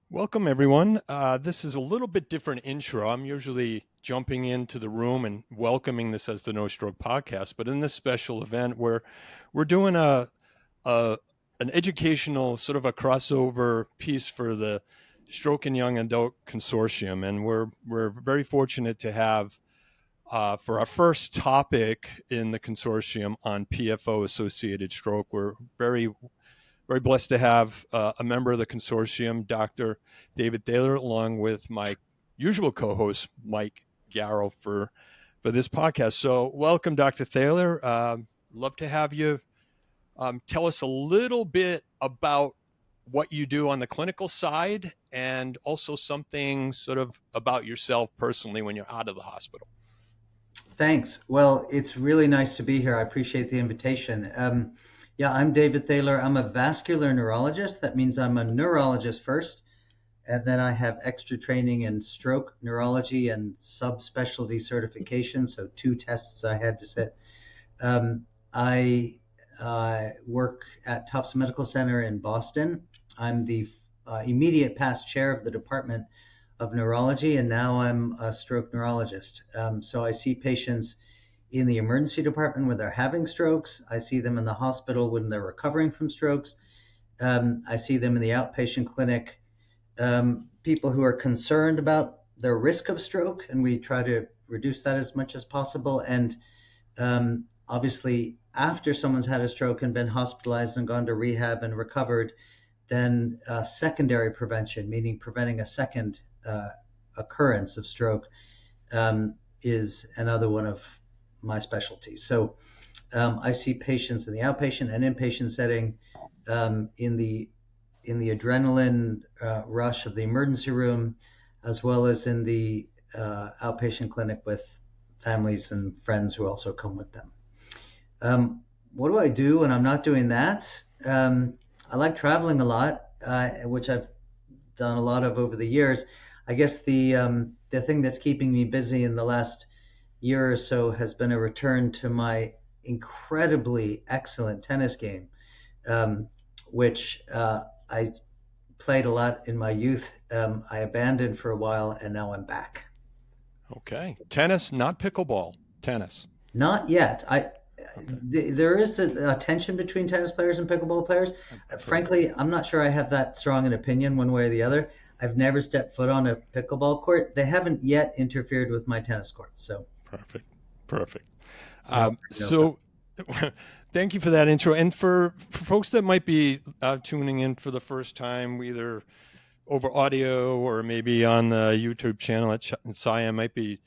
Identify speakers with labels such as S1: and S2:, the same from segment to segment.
S1: Welcome, everyone. This is a little bit different intro. I'm usually jumping into the room and welcoming this as the No Stroke podcast, but in this special event, we're doing a an educational sort of a crossover piece for the Stroke and Young Adult Consortium, and we're very fortunate to have for our first topic in the consortium on PFO associated stroke. We're very blessed to have a member of the consortium, Dr. David Thaler, along with my usual co-host, Mike Garrow, for this podcast. So welcome, Dr. Thaler. Love to have you tell us a little bit about what you do on the clinical side and also something sort of about yourself personally when you're out of the hospital.
S2: Thanks. Well, it's really nice to be here. I appreciate the invitation. Yeah, I'm David Thaler. I'm a vascular neurologist. That means I'm a neurologist first, and then I have extra training in stroke neurology and subspecialty certification. So two tests I had to sit. I work at Tufts Medical Center in Boston. I'm the immediate past chair of the Department of Neurology, and now I'm a stroke neurologist. So I see patients in the emergency department when they're having strokes. I see them in the hospital when they're recovering from strokes. I see them in the outpatient clinic. People who are concerned about their risk of stroke, and we try to reduce that as much as possible. And obviously, after someone's had a stroke and been hospitalized and gone to rehab and recovered, then secondary prevention, meaning preventing a second occurrence of stroke, is another one of my specialties. So I see patients in the outpatient and inpatient setting, in the adrenaline rush of the emergency room, as well as in the outpatient clinic with families and friends who also come with them. What do I do when I'm not doing that? I like traveling a lot, which I've done a lot of over the years. I guess the thing that's keeping me busy in the last year or so has been a return to my incredibly excellent tennis game, which I played a lot in my youth. I abandoned for a while, and now I'm back.
S1: Okay. Tennis, not pickleball, tennis.
S2: Not yet.
S1: Okay.
S2: There is a tension between tennis players and pickleball players.
S1: I've heard that.
S2: Frankly, I'm not sure I have that strong an opinion one way or the other. I've never stepped foot on a pickleball court. They haven't yet interfered with my tennis courts, so
S1: Perfect. Perfect.
S2: no, no.
S1: So thank you for that intro. And for folks that might be tuning in for the first time, either over audio or maybe on the YouTube channel at SAYA, might be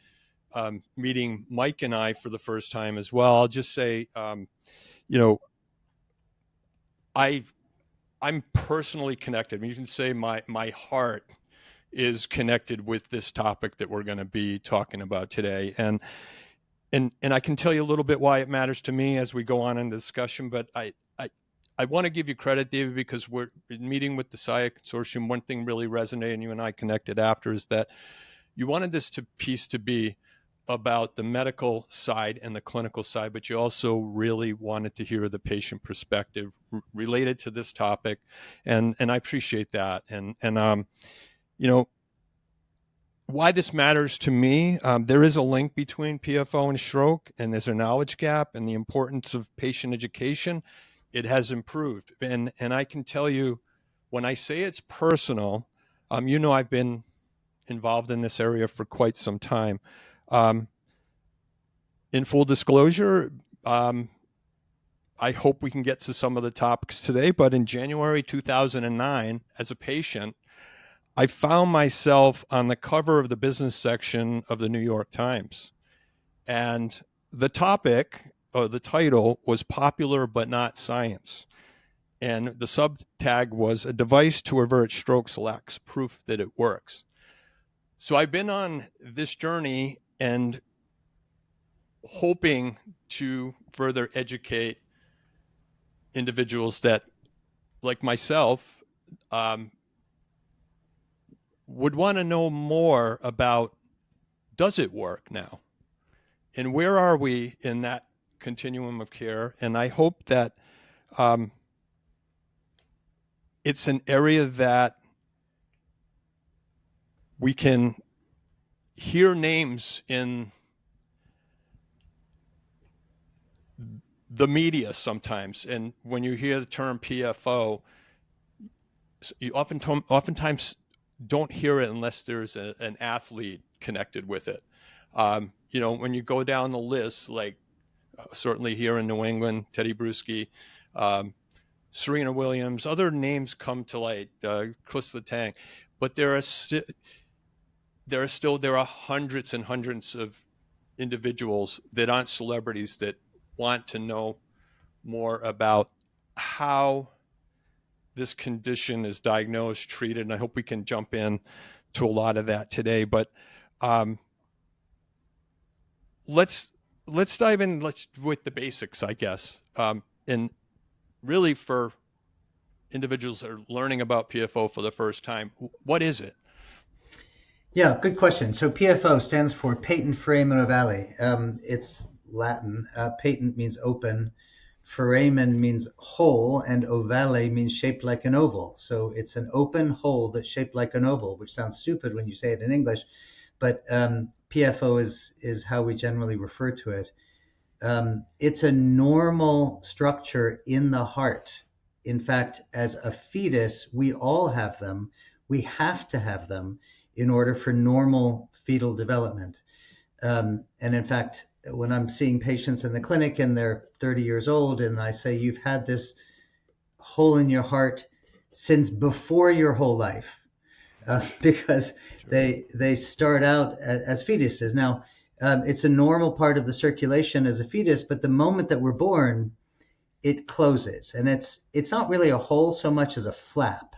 S1: meeting Mike and I for the first time as well. I'll just say, you know, I I'm personally connected. I mean, you can say my heart is connected with this topic that we're going to be talking about today, and I can tell you a little bit why it matters to me as we go on in the discussion. But I want to give you credit, David, because we're meeting with the SAYA Consortium. One thing really resonated, and you and I connected after, is that you wanted this piece to be about the medical side and the clinical side, but you also really wanted to hear the patient perspective related to this topic, and I appreciate that. And you know, why this matters to me, there is a link between PFO and stroke, and there's a knowledge gap, and the importance of patient education. It has improved, and I can tell you, when I say it's personal, I've been involved in this area for quite some time. Um, in full disclosure, I hope we can get to some of the topics today, but in January 2009, as a patient, I found myself on the cover of the business section of the New York Times. And the topic, or the title, was Popular But Not Science. And the subtag was, "A device to avert strokes lacks proof that it works." So I've been on this journey and hoping to further educate individuals that, like myself, um, would want to know more about, does it work now? And where are we in that continuum of care? And I hope that it's an area that we can hear names in the media sometimes, and when you hear the term PFO, you oftentimes don't hear it unless there's an athlete connected with it. When you go down the list, like certainly here in New England, Teddy Bruschi, Serena Williams, other names come to light, Chris Letang, but there are hundreds and hundreds of individuals that aren't celebrities that want to know more about how this condition is diagnosed, treated, and I hope we can jump in to a lot of that today. But let's dive in with the basics, I guess, and really for individuals that are learning about PFO for the first time, what is it?
S2: Yeah, good question. So PFO stands for patent foramen ovale. It's Latin. Patent means open. Foramen means hole, and ovale means shaped like an oval. So it's an open hole that's shaped like an oval, which sounds stupid when you say it in English, but PFO is how we generally refer to it. It's a normal structure in the heart. In fact, as a fetus, we all have them. We have to have them in order for normal fetal development. And in fact, when I'm seeing patients in the clinic and they're 30 years old and I say, you've had this hole in your heart since before your whole life, because they start out as fetuses. Now, it's a normal part of the circulation as a fetus, but the moment that we're born, it closes. And it's not really a hole so much as a flap.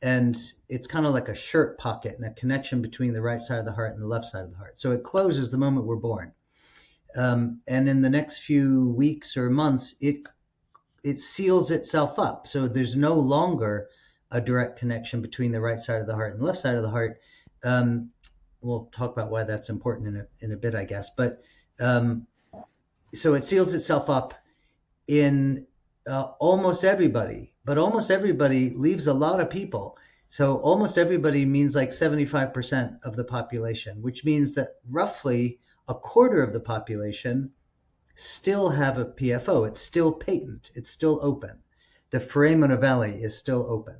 S2: And it's kind of like a shirt pocket and a connection between the right side of the heart and the left side of the heart. So it closes the moment we're born. And in the next few weeks or months, it seals itself up. So there's no longer a direct connection between the right side of the heart and the left side of the heart. We'll talk about why that's important in a bit, I guess. But so it seals itself up in almost everybody, but almost everybody leaves a lot of people. So almost everybody means like 75% of the population, which means that roughly a quarter of the population still have a PFO. It's still patent. It's still open. The foramen ovale is still open.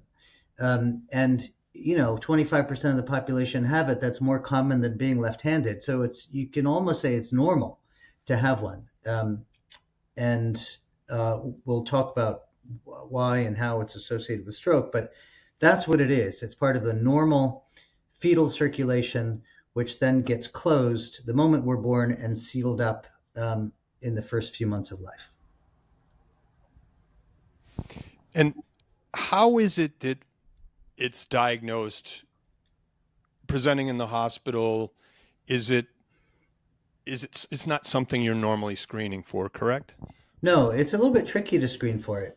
S2: And 25% of the population have it. That's more common than being left-handed. So you can almost say it's normal to have one. And we'll talk about why and how it's associated with stroke, but that's what it is. It's part of the normal fetal circulation, which then gets closed the moment we're born and sealed up in the first few months of life.
S1: And how is it that it's diagnosed presenting in the hospital? It's not something you're normally screening for, correct?
S2: No, it's a little bit tricky to screen for it.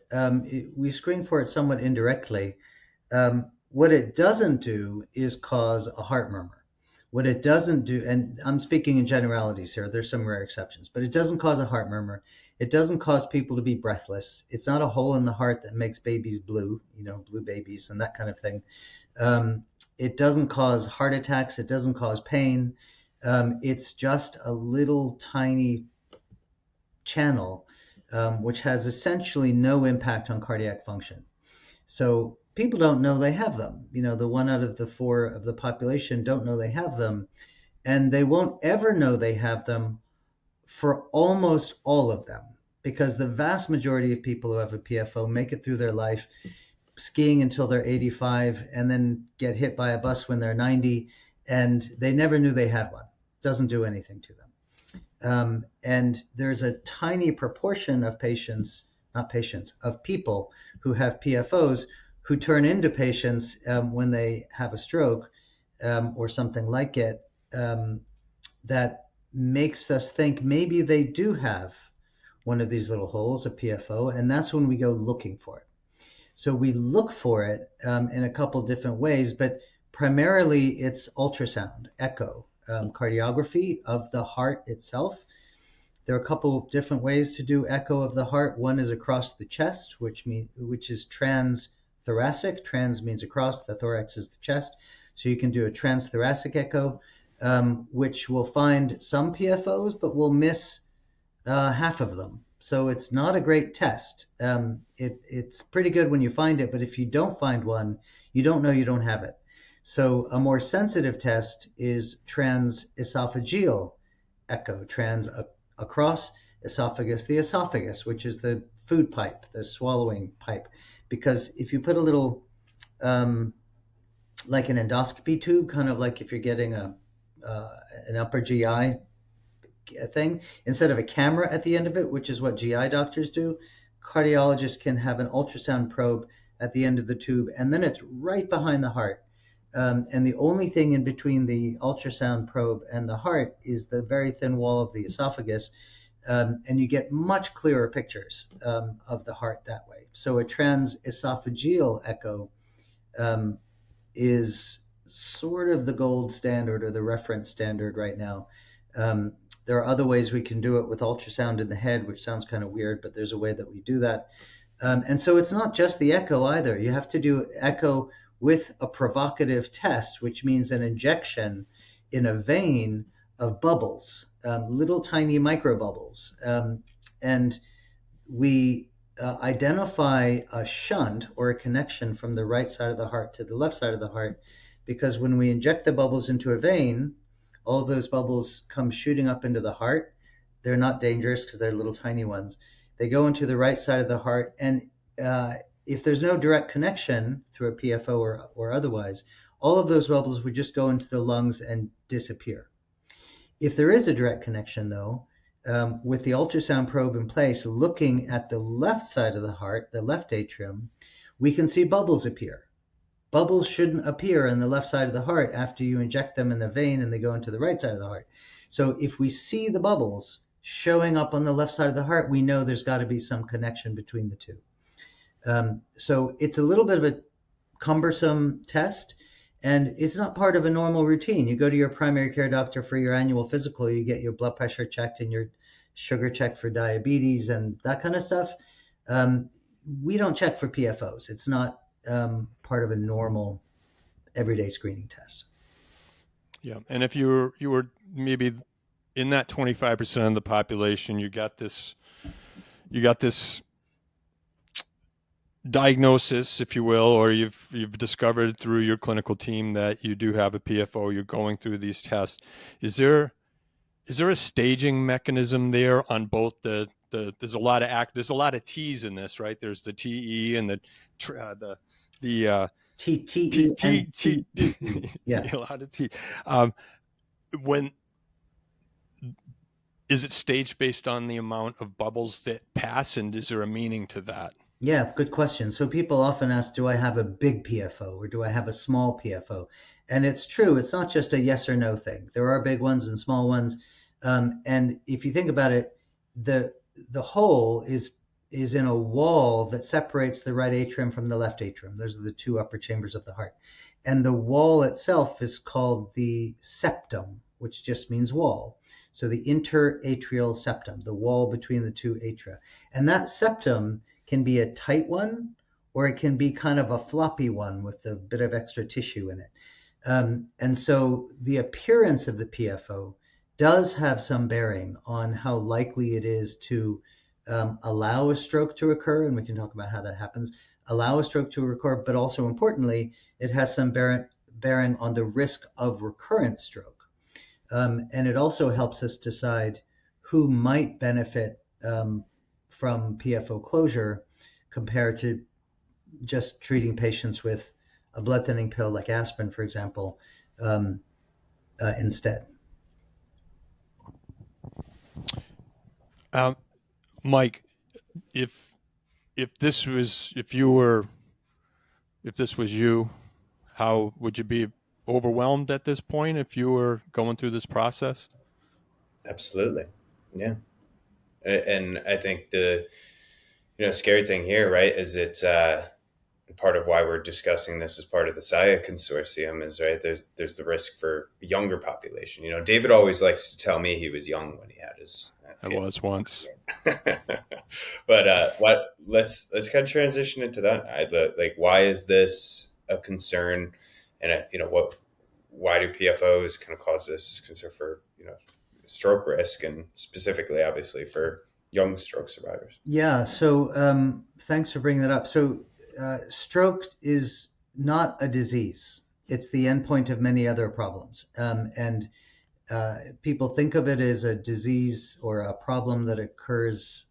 S2: We screen for it somewhat indirectly. What it doesn't do is cause a heart murmur. What it doesn't do, and I'm speaking in generalities here, there's some rare exceptions, but it doesn't cause a heart murmur. It doesn't cause people to be breathless. It's not a hole in the heart that makes babies blue, blue babies and that kind of thing. It doesn't cause heart attacks. It doesn't cause pain. It's just a little tiny channel which has essentially no impact on cardiac function. So people don't know they have them. The 1 out of the 4 of the population don't know they have them, and they won't ever know they have them for almost all of them, because the vast majority of people who have a PFO make it through their life skiing until they're 85 and then get hit by a bus when they're 90, and they never knew they had one. It doesn't do anything to them. And there's a tiny proportion of people who have PFOs who turn into patients when they have a stroke or something like it, that makes us think maybe they do have one of these little holes, a PFO, and that's when we go looking for it. So we look for it in a couple different ways, but primarily it's ultrasound, echo, cardiography of the heart itself. There are a couple of different ways to do echo of the heart. One is across the chest, which is transthoracic. Trans means across, the thorax is the chest. So you can do a transthoracic echo, which will find some PFOs, but will miss half of them. So it's not a great test. It's pretty good when you find it, but if you don't find one, you don't know you don't have it. So a more sensitive test is transesophageal echo, across esophagus, the esophagus, which is the food pipe, the swallowing pipe. Because if you put a little, like an endoscopy tube, kind of like if you're getting an upper GI thing, instead of a camera at the end of it, which is what GI doctors do, cardiologists can have an ultrasound probe at the end of the tube, and then it's right behind the heart. And the only thing in between the ultrasound probe and the heart is the very thin wall of the esophagus, and you get much clearer pictures of the heart that way. So a transesophageal echo is sort of the gold standard or the reference standard right now. There are other ways we can do it with ultrasound in the head, which sounds kind of weird, but there's a way that we do that. And so it's not just the echo either. You have to do echo with a provocative test, which means an injection in a vein of bubbles, little tiny microbubbles. And we identify a shunt or a connection from the right side of the heart to the left side of the heart, because when we inject the bubbles into a vein, all of those bubbles come shooting up into the heart. They're not dangerous because they're little tiny ones. They go into the right side of the heart, and if there's no direct connection through a PFO or otherwise, all of those bubbles would just go into the lungs and disappear. If there is a direct connection, though, with the ultrasound probe in place, looking at the left side of the heart, the left atrium, we can see bubbles appear. Bubbles shouldn't appear in the left side of the heart after you inject them in the vein and they go into the right side of the heart. So if we see the bubbles showing up on the left side of the heart, we know there's got to be some connection between the two. So it's a little bit of a cumbersome test, and it's not part of a normal routine. You go to your primary care doctor for your annual physical, you get your blood pressure checked and your sugar checked for diabetes and that kind of stuff. We don't check for PFOs. It's not part of a normal everyday screening test.
S1: Yeah, and if you were maybe in that 25% of the population, you got this diagnosis, if you will, or you've discovered through your clinical team that you do have a PFO, you're going through these tests. Is there a staging mechanism there on both there's a lot of T's in this, right? There's the TE and the
S2: T. Yeah.
S1: A lot of T. When is it staged based on the amount of bubbles that pass, and is there a meaning to that?
S2: Yeah, good question. So people often ask, do I have a big PFO or do I have a small PFO? And it's true, it's not just a yes or no thing. There are big ones and small ones. And if you think about it, the hole is in a wall that separates the right atrium from the left atrium. Those are the two upper chambers of the heart. And the wall itself is called the septum, which just means wall. So the interatrial septum, the wall between the two atria. And that septum can be a tight one, or it can be kind of a floppy one with a bit of extra tissue in it. And so the appearance of the PFO does have some bearing on how likely it is to allow a stroke to occur, and we can talk about how that happens, allow a stroke to occur, but also importantly, it has some bearing on the risk of recurrent stroke. And it also helps us decide who might benefit from PFO closure compared to just treating patients with a blood thinning pill like aspirin, for example, instead.
S1: Mike, if this was you, how would you be overwhelmed at this point if you were going through this process?
S3: Absolutely. Yeah. And I think the scary thing here, right, is it's part of why we're discussing this as part of the SAYA Consortium is, right, there's the risk for younger population. David always likes to tell me he was young when he had his
S1: I was once.
S3: But let's kind of transition into that. Like, why is this a concern? And why do PFOs kind of cause this concern for, stroke risk, and specifically, obviously, for young stroke survivors?
S2: Yeah, so thanks for bringing that up. So, stroke is not a disease, it's the endpoint of many other problems. And people think of it as a disease or a problem that occurs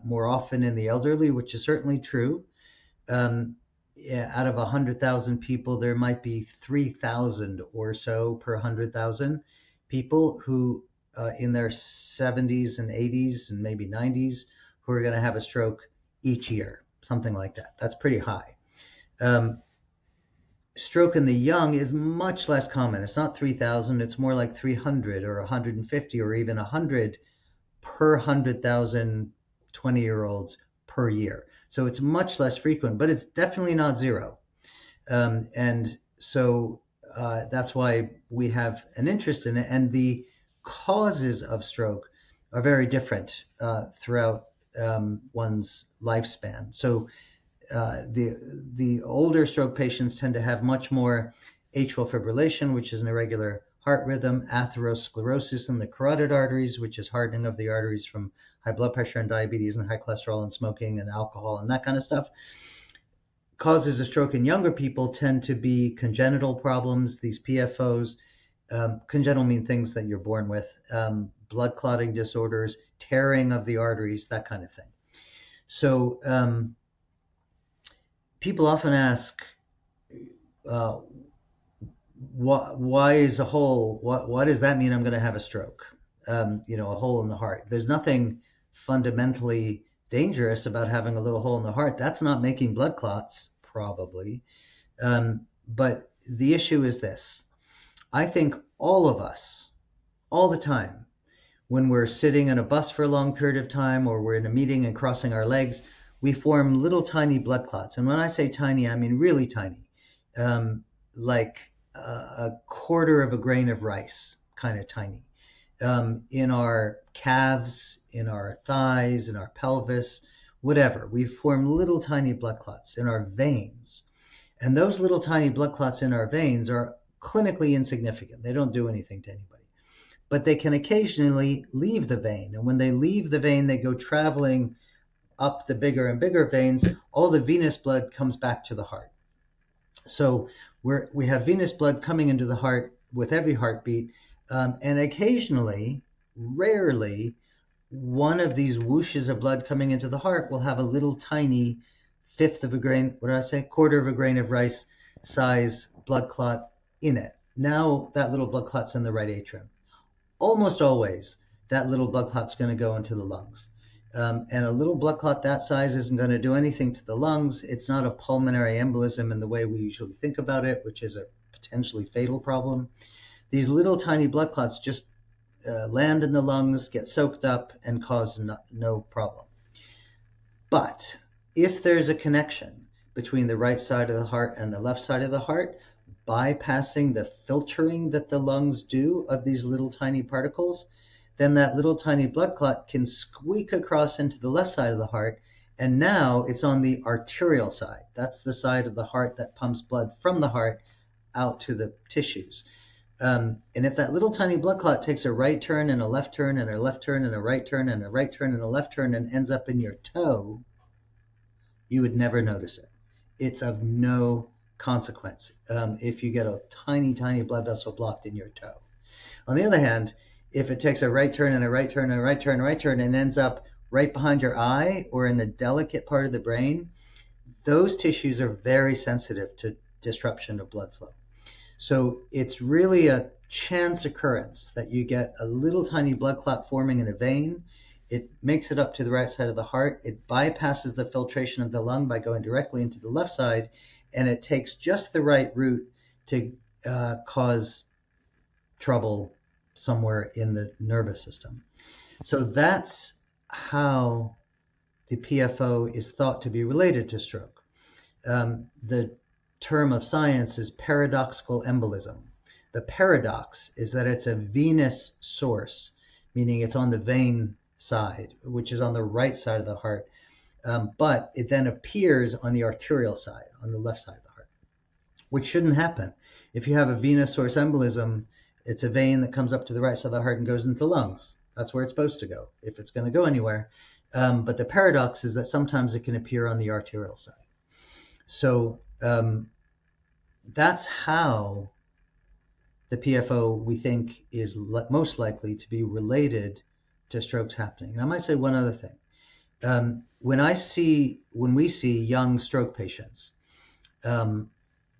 S2: more often in the elderly, which is certainly true. Yeah, out of 100,000 people, there might be 3,000 or so per 100,000 people who, in their 70s and 80s and maybe 90s, who are going to have a stroke each year, something like that. That's pretty high. Stroke in the young is much less common. It's not 3,000, it's more like 300 or 150 or even 100 per 100,000 20-year-olds per year. So it's much less frequent, but it's definitely not zero. And so that's why we have an interest in it. And the causes of stroke are very different throughout one's lifespan. So the older stroke patients tend to have much more atrial fibrillation, which is an irregular heart rhythm, atherosclerosis in the carotid arteries, which is hardening of the arteries from high blood pressure and diabetes and high cholesterol and smoking and alcohol and that kind of stuff. Causes of stroke in younger people tend to be congenital problems, these PFOs. Congenital mean things that you're born with, blood clotting disorders, tearing of the arteries, that kind of thing. So people often ask, why is a hole? What does that mean? I'm going to have a stroke? A hole in the heart. There's nothing fundamentally dangerous about having a little hole in the heart. That's not making blood clots, probably. But the issue is this. I think all of us, all the time, when we're sitting in a bus for a long period of time or we're in a meeting and crossing our legs, we form little tiny blood clots. And when I say tiny, I mean really tiny, like a quarter of a grain of rice, kind of tiny, in our calves, in our thighs, in our pelvis, whatever. We form little tiny blood clots in our veins. And those little tiny blood clots in our veins are clinically insignificant. They don't do anything to anybody. But they can occasionally leave the vein. And when they leave the vein, they go traveling up the bigger and bigger veins. All the venous blood comes back to the heart. So we have venous blood coming into the heart with every heartbeat. And occasionally, rarely, one of these whooshes of blood coming into the heart will have a little tiny quarter of a grain of rice size blood clot in it. Now that little blood clot's in the right atrium. Almost always, that little blood clot's going to go into the lungs. And a little blood clot that size isn't going to do anything to the lungs. It's not a pulmonary embolism in the way we usually think about it, which is a potentially fatal problem. These little tiny blood clots just land in the lungs, get soaked up, and cause no problem. But if there's a connection between the right side of the heart and the left side of the heart, bypassing the filtering that the lungs do of these little tiny particles, then that little tiny blood clot can squeak across into the left side of the heart, and now it's on the arterial side. That's the side of the heart that pumps blood from the heart out to the tissues. And if that little tiny blood clot takes a right turn and a left turn and a left turn and a right turn and a right turn and a left turn and ends up in your toe, you would never notice it. It's of no consequence if you get a tiny, tiny blood vessel blocked in your toe. On the other hand, if it takes a right turn and a right turn and a right turn and a right turn and ends up right behind your eye or in a delicate part of the brain, those tissues are very sensitive to disruption of blood flow. So it's really a chance occurrence that you get a little tiny blood clot forming in a vein. It makes it up to the right side of the heart. It bypasses the filtration of the lung by going directly into the left side, and it takes just the right route to cause trouble somewhere in the nervous system. So that's how the PFO is thought to be related to stroke. The term of science is paradoxical embolism. The paradox is that it's a venous source, meaning it's on the vein side, which is on the right side of the heart, but it then appears on the arterial side, on the left side of the heart. which shouldn't happen. If you have a venous source embolism, it's a vein that comes up to the right side of the heart and goes into the lungs. That's where it's supposed to go, if it's going to go anywhere. But the paradox is that sometimes it can appear on the arterial side. So that's how the PFO, we think, is most likely to be related to strokes happening. And I might say one other thing. When we see young stroke patients,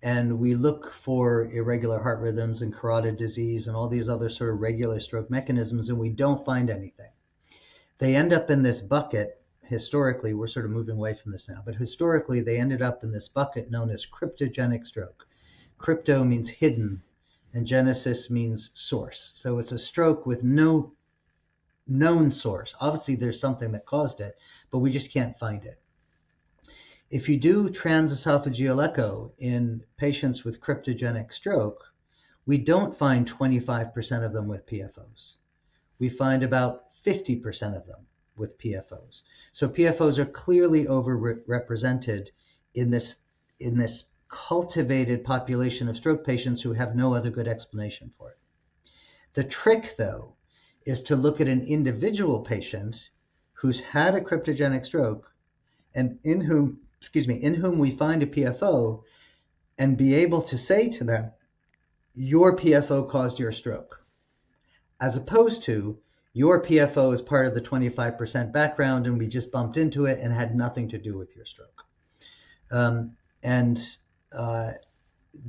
S2: and we look for irregular heart rhythms and carotid disease and all these other sort of regular stroke mechanisms, and we don't find anything, they end up in this bucket. Historically, we're sort of moving away from this now, but historically they ended up in this bucket known as cryptogenic stroke. Crypto means hidden, and genesis means source. So it's a stroke with no known source. Obviously, there's something that caused it, but we just can't find it. If you do transesophageal echo in patients with cryptogenic stroke, we don't find 25% of them with PFOs. We find about 50% of them with PFOs. So PFOs are clearly overrepresented in this cultivated population of stroke patients who have no other good explanation for it. The trick, though, is to look at an individual patient who's had a cryptogenic stroke and in whom we find a PFO, and be able to say to them, your PFO caused your stroke, as opposed to your PFO is part of the 25% background and we just bumped into it and had nothing to do with your stroke.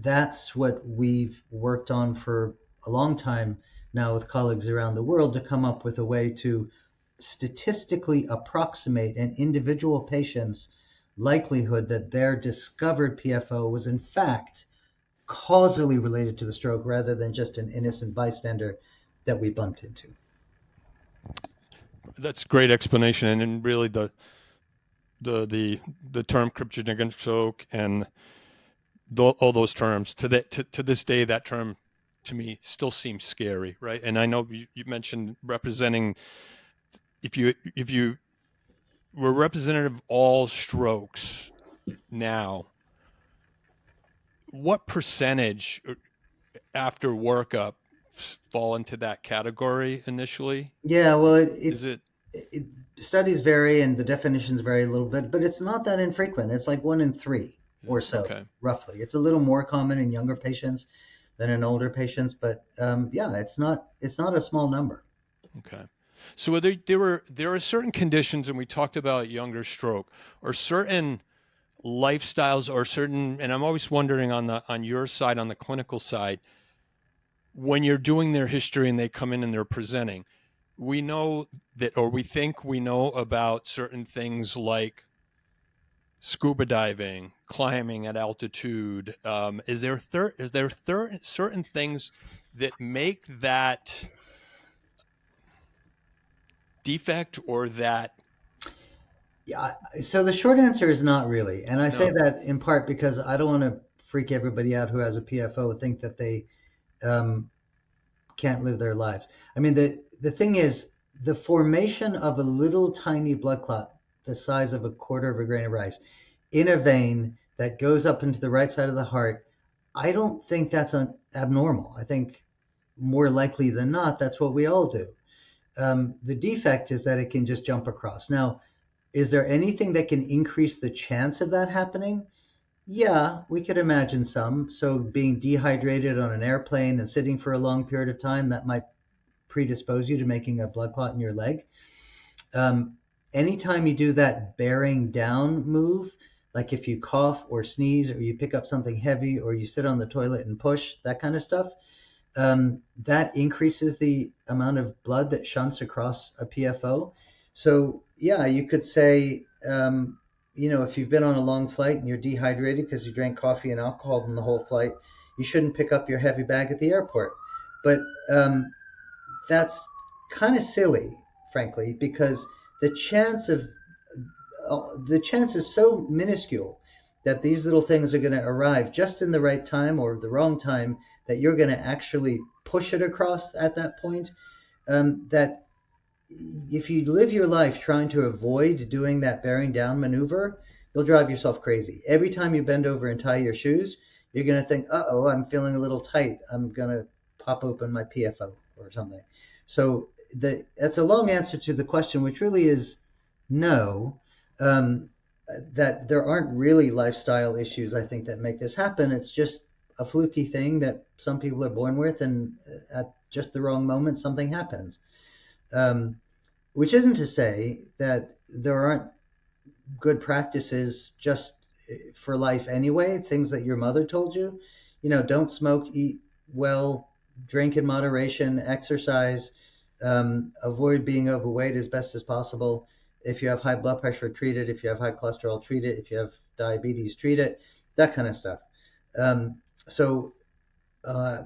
S2: That's what we've worked on for a long time now with colleagues around the world, to come up with a way to statistically approximate an individual patient's likelihood that their discovered PFO was in fact causally related to the stroke, rather than just an innocent bystander that we bumped into.
S1: That's great explanation, and then really the term cryptogenic stroke and all those terms, to this day, that term to me still seems scary, right? And I know you mentioned representing, if you were representative of all strokes now, what percentage after workup fall into that category initially?
S2: Yeah, well, studies vary and the definitions vary a little bit, but it's not that infrequent. It's like 1 in 3 or so, okay, roughly. It's a little more common in younger patients than in older patients, but it's not a small number.
S1: Okay. So there are certain conditions, and we talked about younger stroke, or certain lifestyles, or certain, and I'm always wondering on your side, on the clinical side, when you're doing their history and they come in and they're presenting, we know that, or we think we know about certain things like scuba diving, climbing at altitude. Is there certain things that make that defect or that?
S2: Yeah, so the short answer is not really. And I say that in part because I don't want to freak everybody out who has a PFO, think that they can't live their lives. I mean, the thing is, the formation of a little tiny blood clot the size of a quarter of a grain of rice in a vein that goes up into the right side of the heart, I don't think that's abnormal. I think more likely than not, that's what we all do. The defect is that it can just jump across. Now, is there anything that can increase the chance of that happening? Yeah, we could imagine some. So being dehydrated on an airplane and sitting for a long period of time, that might predispose you to making a blood clot in your leg. Anytime you do that bearing down move, like if you cough or sneeze, or you pick up something heavy, or you sit on the toilet and push, that kind of stuff, that increases the amount of blood that shunts across a PFO. So yeah, you could say, if you've been on a long flight and you're dehydrated because you drank coffee and alcohol in the whole flight, you shouldn't pick up your heavy bag at the airport. But that's kind of silly, frankly, because the chance is so minuscule that these little things are going to arrive just in the right time or the wrong time, that you're going to actually push it across at that point, that if you live your life trying to avoid doing that bearing down maneuver, you'll drive yourself crazy. Every time you bend over and tie your shoes, you're going to think, uh-oh, I'm feeling a little tight. I'm going to pop open my PFO or something. So that's a long answer to the question, which really is no, that there aren't really lifestyle issues, I think, that make this happen. It's just a fluky thing that some people are born with, and at just the wrong moment, something happens. Which isn't to say that there aren't good practices just for life anyway, things that your mother told you. Don't smoke, eat well, drink in moderation, exercise, avoid being overweight as best as possible. If you have high blood pressure, treat it. If you have high cholesterol, treat it. If you have diabetes, treat it. That kind of stuff.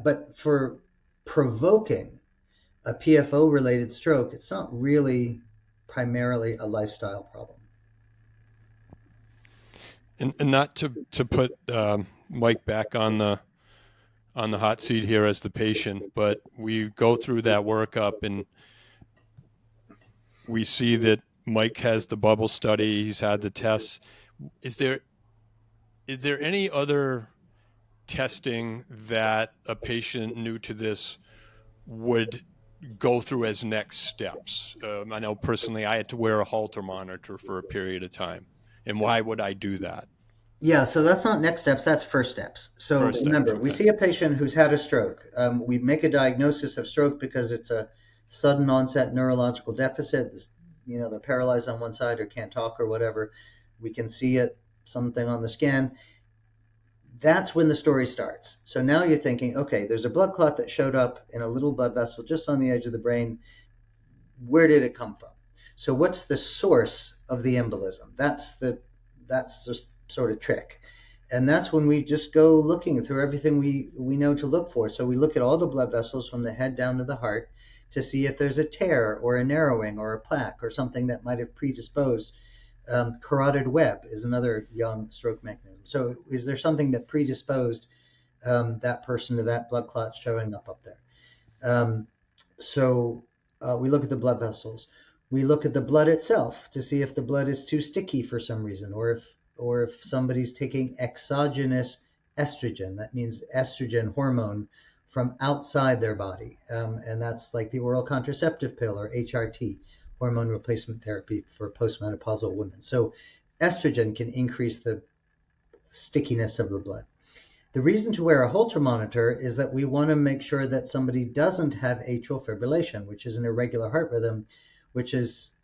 S2: But for provoking a PFO related stroke, it's not really primarily a lifestyle problem.
S1: And not to put Mike back on the hot seat here as the patient, but we go through that workup and we see that Mike has the bubble study, he's had the tests. Is there any other testing that a patient new to this would go through as next steps? I know personally I had to wear a Holter monitor for a period of time. And why would I do that?
S2: Yeah, so that's not next steps, that's first steps. So
S1: First steps,
S2: remember,
S1: okay.
S2: we see a patient who's had a stroke. We make a diagnosis of stroke because it's a sudden onset neurological deficit. They're paralyzed on one side or can't talk or whatever. We can see it, something on the scan. That's when the story starts. So now you're thinking, okay, there's a blood clot that showed up in a little blood vessel just on the edge of the brain. Where did it come from? So what's the source of the embolism? That's the sort of trick. And that's when we just go looking through everything we know to look for. So we look at all the blood vessels from the head down to the heart to see if there's a tear or a narrowing or a plaque or something that might have predisposed. Carotid web is another young stroke mechanism. So is there something that predisposed that person to that blood clot showing up there? We look at the blood vessels. We look at the blood itself to see if the blood is too sticky for some reason, or if somebody's taking exogenous estrogen. That means estrogen hormone from outside their body, and that's like the oral contraceptive pill or HRT, hormone replacement therapy for postmenopausal women. So estrogen can increase the stickiness of the blood. The reason to wear a Holter monitor is that we want to make sure that somebody doesn't have atrial fibrillation, which is an irregular heart rhythm, which is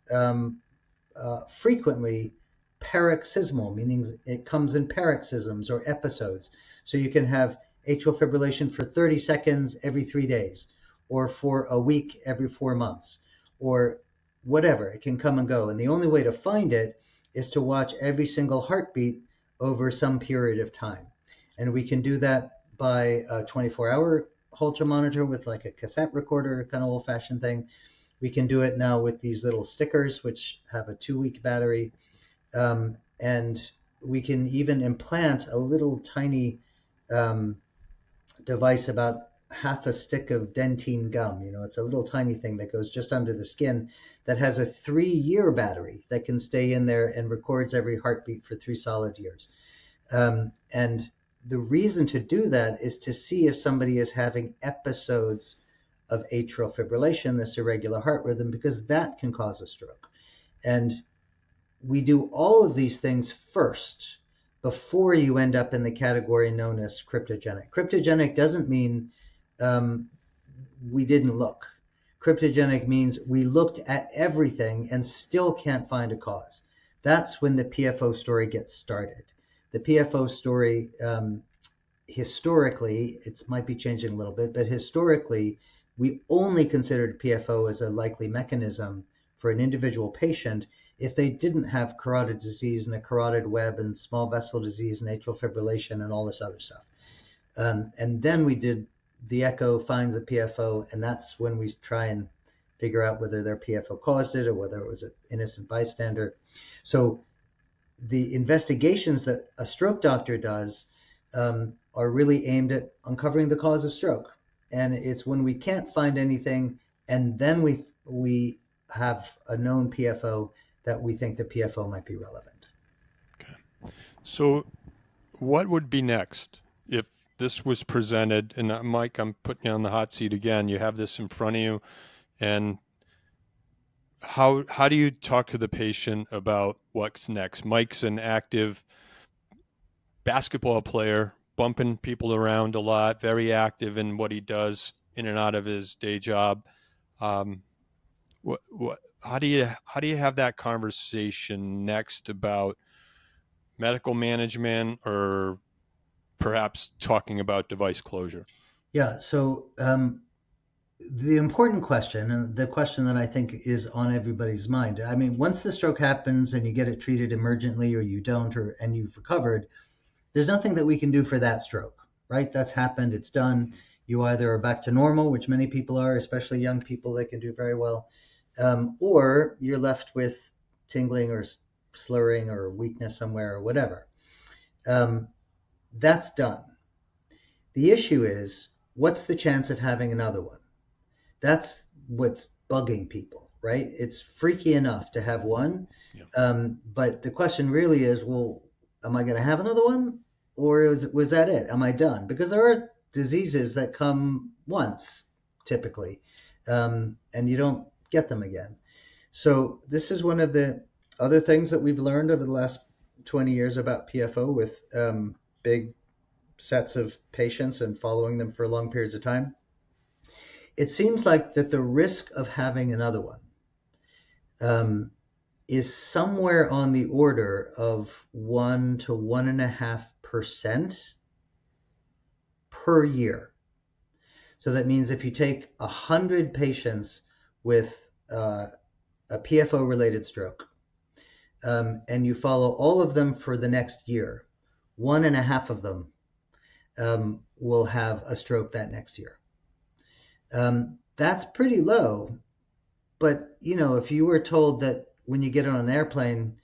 S2: frequently paroxysmal, meaning it comes in paroxysms or episodes. So you can have atrial fibrillation for 30 seconds every 3 days, or for a week every 4 months, or whatever. It can come and go. And the only way to find it is to watch every single heartbeat over some period of time. And we can do that by a 24-hour Holter monitor with like a cassette recorder, kind of old-fashioned thing. We can do it now with these little stickers, which have a 2-week battery. And we can even implant a little tiny device about half a stick of dentine gum. It's a little tiny thing that goes just under the skin that has a 3-year battery that can stay in there and records every heartbeat for 3 solid years. And the reason to do that is to see if somebody is having episodes of atrial fibrillation, this irregular heart rhythm, because that can cause a stroke. And we do all of these things first before you end up in the category known as cryptogenic. Cryptogenic doesn't mean we didn't look. Cryptogenic means we looked at everything and still can't find a cause. That's when the PFO story gets started. The PFO story, historically, it might be changing a little bit, but historically, we only considered PFO as a likely mechanism for an individual patient if they didn't have carotid disease and a carotid web and small vessel disease and atrial fibrillation and all this other stuff. And then we did the echo, find the PFO, and that's when we try and figure out whether their PFO caused it or whether it was an innocent bystander. So the investigations that a stroke doctor does are really aimed at uncovering the cause of stroke. And it's when we can't find anything and then we have a known PFO that we think the PFO might be relevant.
S1: Okay. So what would be next? if this was presented, and Mike, I'm putting you on the hot seat again, you have this in front of you, and how do you talk to the patient about what's next? Mike's an active basketball player, bumping people around a lot, very active in what he does in and out of his day job. How do you have that conversation next about medical management, or perhaps talking about device closure?
S2: Yeah. So the important question, and the question that I think is on everybody's mind, I mean, once the stroke happens and you get it treated emergently, or you don't, and you've recovered, there's nothing that we can do for that stroke, right? That's happened. It's done. You either are back to normal, which many people are, especially young people, they can do very well, or you're left with tingling or slurring or weakness somewhere or whatever. That's done. The issue is, what's the chance of having another one? That's what's bugging people, right? It's freaky enough to have one. Yeah. But the question really is, well, am I going to have another one? Or was that it? Am I done? Because there are diseases that come once, typically, and you don't get them again. So this is one of the other things that we've learned over the last 20 years about PFO, with big sets of patients and following them for long periods of time. It seems like that the risk of having another one is somewhere on the order of 1 to 1.5% per year. So that means if you take 100 patients with a PFO-related stroke, and you follow all of them for the next year, 1.5 of them will have a stroke that next year. That's pretty low, but if you were told that when you get on an airplane,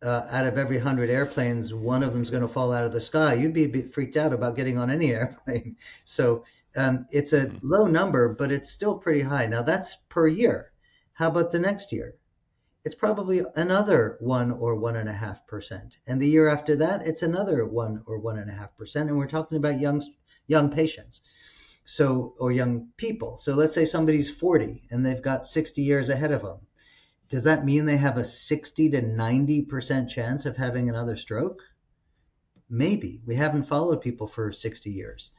S2: out of every 100 airplanes, one of them's going to fall out of the sky, you'd be a bit freaked out about getting on any airplane. So it's a low number, but it's still pretty high. Now that's per year. How about the next year? It's probably another 1 or 1.5%, and the year after that, it's another 1 or 1.5%, and we're talking about young patients. So, or young people. So let's say somebody's 40 and they've got 60 years ahead of them. Does that mean they have a 60 to 90% chance of having another stroke? Maybe. We haven't followed people for 60 years.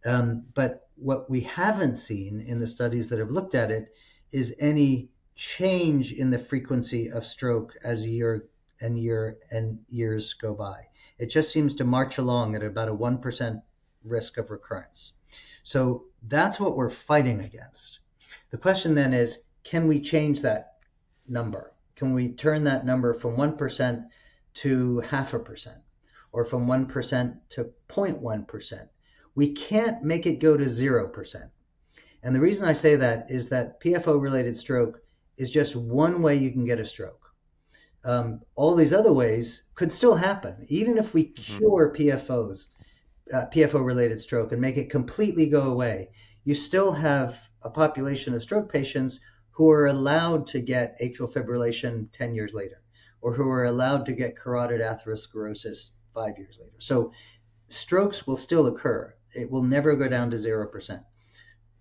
S2: But what we haven't seen in the studies that have looked at it is any change in the frequency of stroke as years go by. It just seems to march along at about a 1% risk of recurrence. So that's what we're fighting against. The question then is, can we change that number? Can we turn that number from 1% to 0.5%, or from 1% to 0.1%? We can't make it go to 0%. And the reason I say that is that PFO-related stroke is just one way you can get a stroke. All these other ways could still happen. Even if we cure PFO-related stroke and make it completely go away, you still have a population of stroke patients who are allowed to get atrial fibrillation 10 years later, or who are allowed to get carotid atherosclerosis 5 years later. So strokes will still occur. It will never go down to 0%.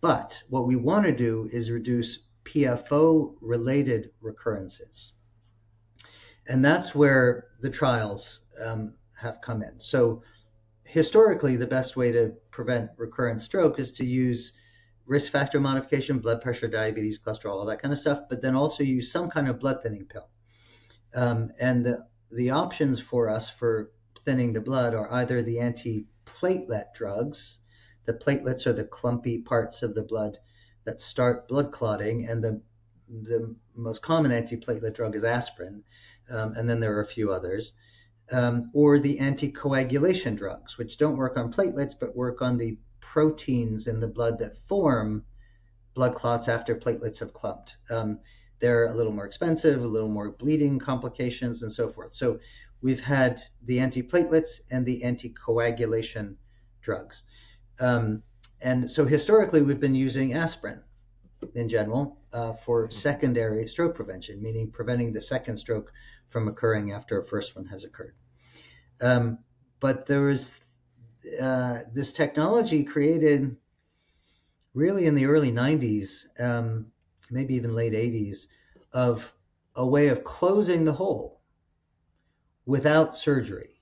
S2: But what we want to do is reduce PFO-related recurrences. And that's where the trials have come in. So historically, the best way to prevent recurrent stroke is to use risk factor modification, blood pressure, diabetes, cholesterol, all that kind of stuff, but then also use some kind of blood thinning pill. And the options for us for thinning the blood are either the antiplatelet drugs. The platelets are the clumpy parts of the blood that start blood clotting, and the most common antiplatelet drug is aspirin, and then there are a few others. Or the anticoagulation drugs, which don't work on platelets, but work on the proteins in the blood that form blood clots after platelets have clumped. They're a little more expensive, a little more bleeding complications, and so forth. So we've had the antiplatelets and the anticoagulation drugs. And so historically, we've been using aspirin in general for secondary stroke prevention, meaning preventing the second stroke from occurring after a first one has occurred. But this technology created really in the early 90s, maybe even late 80s, of a way of closing the hole without surgery.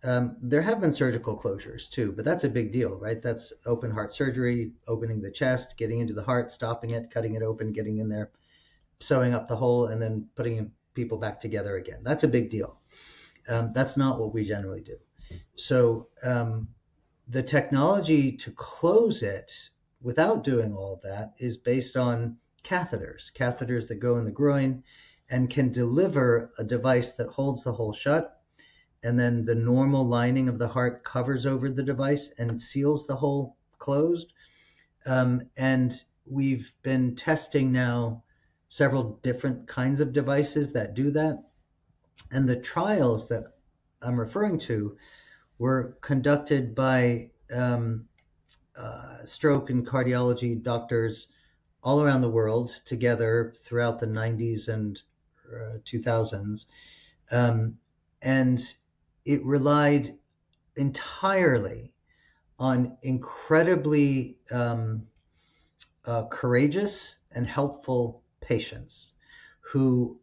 S2: There have been surgical closures too, but that's a big deal, right? That's open heart surgery, opening the chest, getting into the heart, stopping it, cutting it open, getting in there, sewing up the hole, and then putting people back together again. That's a big deal. That's not what we generally do. So the technology to close it without doing all of that is based on catheters that go in the groin and can deliver a device that holds the hole shut, and then the normal lining of the heart covers over the device and seals the hole closed. And we've been testing now several different kinds of devices that do that. And the trials that I'm referring to were conducted by stroke and cardiology doctors all around the world together throughout the 90s and 2000s. And it relied entirely on incredibly courageous and helpful patients who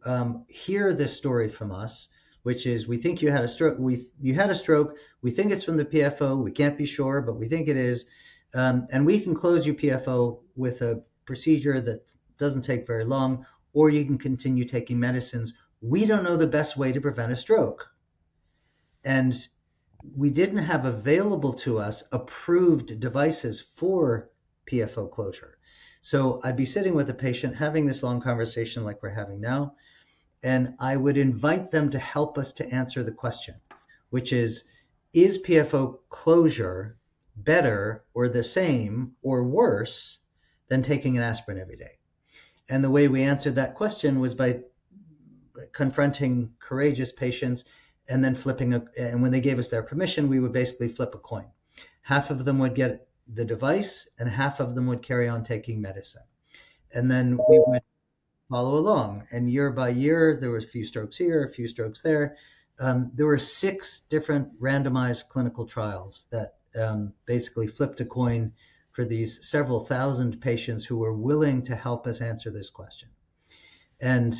S2: hear this story from us, which is, we think you had a stroke. You had a stroke. We think it's from the PFO. We can't be sure, but we think it is. And we can close your PFO with a procedure that doesn't take very long, or you can continue taking medicines. We don't know the best way to prevent a stroke. And we didn't have available to us approved devices for PFO closure. So I'd be sitting with a patient having this long conversation like we're having now, and I would invite them to help us to answer the question, which is PFO closure better or the same or worse than taking an aspirin every day? And the way we answered that question was by confronting courageous patients and then and when they gave us their permission, we would basically flip a coin. Half of them would get the device and half of them would carry on taking medicine. And then we would follow along. And year by year, there were a few strokes here, a few strokes there. There were 6 different randomized clinical trials that basically flipped a coin for these several thousand patients who were willing to help us answer this question. And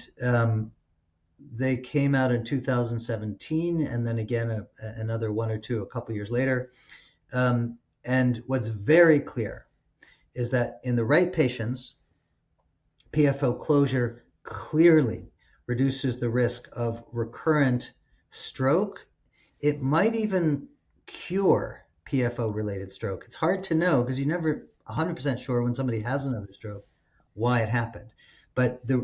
S2: they came out in 2017, and then again another 1 or 2 a couple years later. And what's very clear is that in the right patients, PFO closure clearly reduces the risk of recurrent stroke. It might even cure PFO-related stroke. It's hard to know because you're never 100% sure when somebody has another stroke why it happened. But there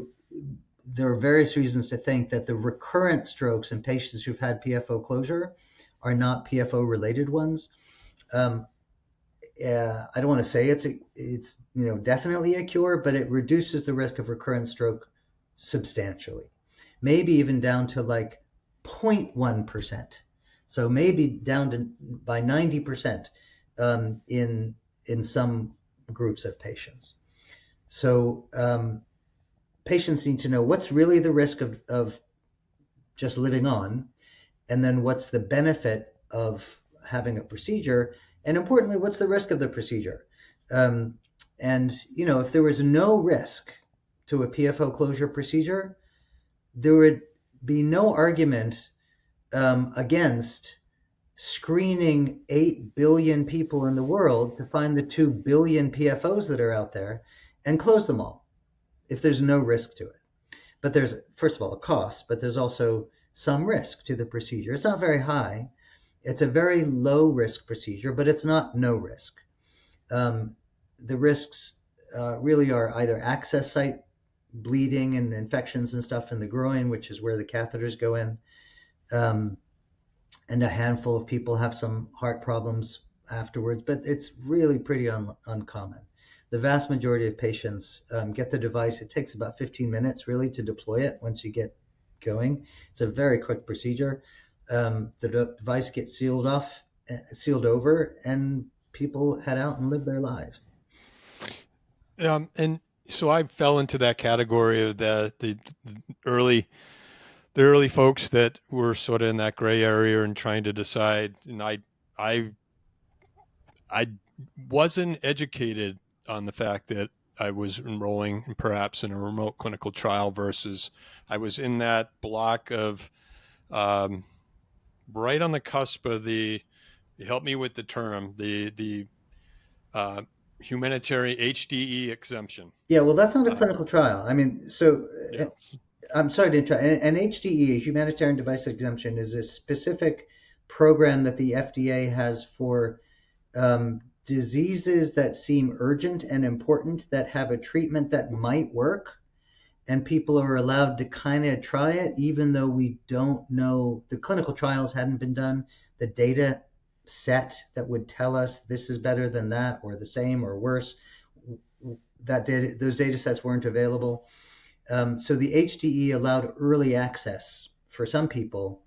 S2: are various reasons to think that the recurrent strokes in patients who've had PFO closure are not PFO-related ones. I don't want to say it's definitely a cure, but it reduces the risk of recurrent stroke substantially, maybe even down to like 0.1%. So maybe down to by 90% in some groups of patients. So patients need to know what's really the risk of just living on, and then what's the benefit of having a procedure, and importantly, what's the risk of the procedure. And if there was no risk to a PFO closure procedure, there would be no argument against screening 8 billion people in the world to find the 2 billion PFOs that are out there and close them all if there's no risk to it. But there's, first of all, a cost, but there's also some risk to the procedure. It's not very high. It's a very low risk procedure, but it's not no risk. The risks really are either access site bleeding and infections and stuff in the groin, which is where the catheters go in. And a handful of people have some heart problems afterwards, but it's really pretty uncommon. The vast majority of patients get the device. It takes about 15 minutes really to deploy it once you get going. It's a very quick procedure. The device gets sealed over, and people head out and live their lives.
S1: And so I fell into that category of the early folks that were sort of in that gray area and trying to decide. And I I wasn't educated on the fact that I was enrolling perhaps in a remote clinical trial versus I was in that block of right on the cusp of the, help me with the term, the humanitarian HDE exemption.
S2: Yeah, well, that's not a clinical trial. I mean, so
S1: Yeah.
S2: I'm sorry to interrupt. An HDE, a humanitarian device exemption, is a specific program that the FDA has for diseases that seem urgent and important that have a treatment that might work, and people are allowed to kind of try it, even though we don't know, the clinical trials hadn't been done, the data set that would tell us this is better than that or the same or worse, those data sets weren't available. So the HDE allowed early access for some people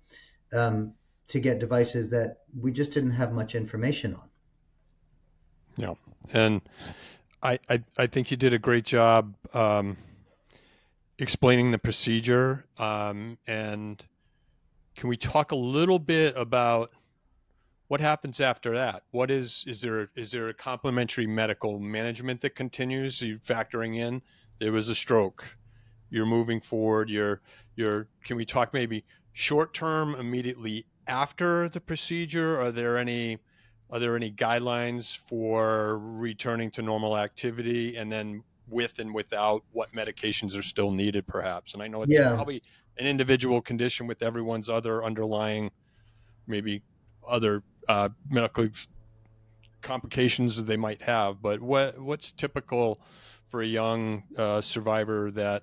S2: to get devices that we just didn't have much information on.
S1: Yeah, and I think you did a great job explaining the procedure. And can we talk a little bit about what happens after that? What is there a complementary medical management that continues? You factoring in there was a stroke, you're moving forward. Can we talk maybe short term immediately after the procedure? Are there any guidelines for returning to normal activity, and then with and without what medications are still needed perhaps? And I know it's
S2: Yeah,
S1: probably an individual condition with everyone's other underlying maybe other medical complications that they might have, but what's typical for a young survivor that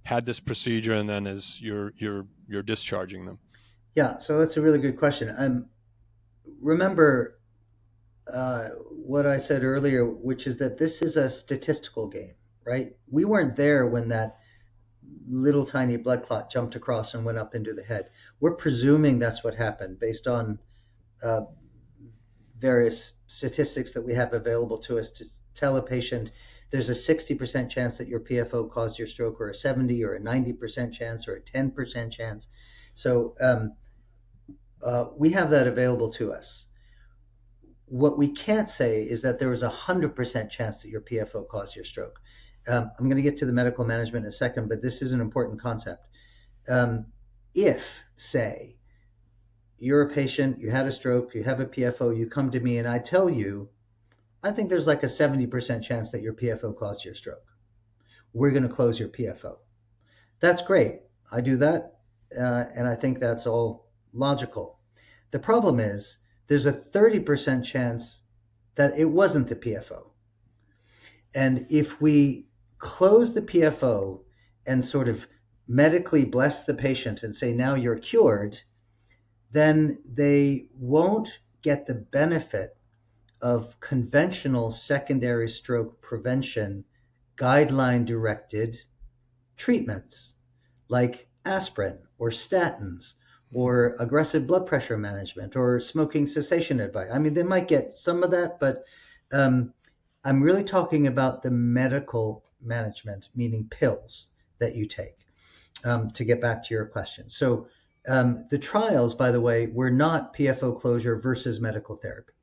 S1: had this procedure and then as you're discharging them?
S2: yeah. So that's a really good question. Remember what I said earlier, which is that this is a statistical game, right? We weren't there when that little tiny blood clot jumped across and went up into the head. We're presuming that's what happened based on uh, various statistics that we have available to us to tell a patient there's a 60% chance that your PFO caused your stroke, or a 70 or a 90% chance or a 10% chance. So we have that available to us. What we can't say is that there was a 100% chance that your PFO caused your stroke. I'm going to get to the medical management in a second, but this is an important concept. If, say, you're a patient, you had a stroke, you have a PFO, you come to me and I tell you, I think there's like a 70% chance that your PFO caused your stroke. We're going to close your PFO. That's great. I do that, and I think that's all logical. The problem is there's a 30% chance that it wasn't the PFO. And if we close the PFO and sort of medically bless the patient and say, now you're cured, then they won't get the benefit of conventional secondary stroke prevention guideline-directed treatments like aspirin or statins or aggressive blood pressure management or smoking cessation advice. I mean, they might get some of that, but I'm really talking about the medical management, meaning pills that you take, to get back to your question. So the trials, by the way, were not PFO closure versus medical therapy.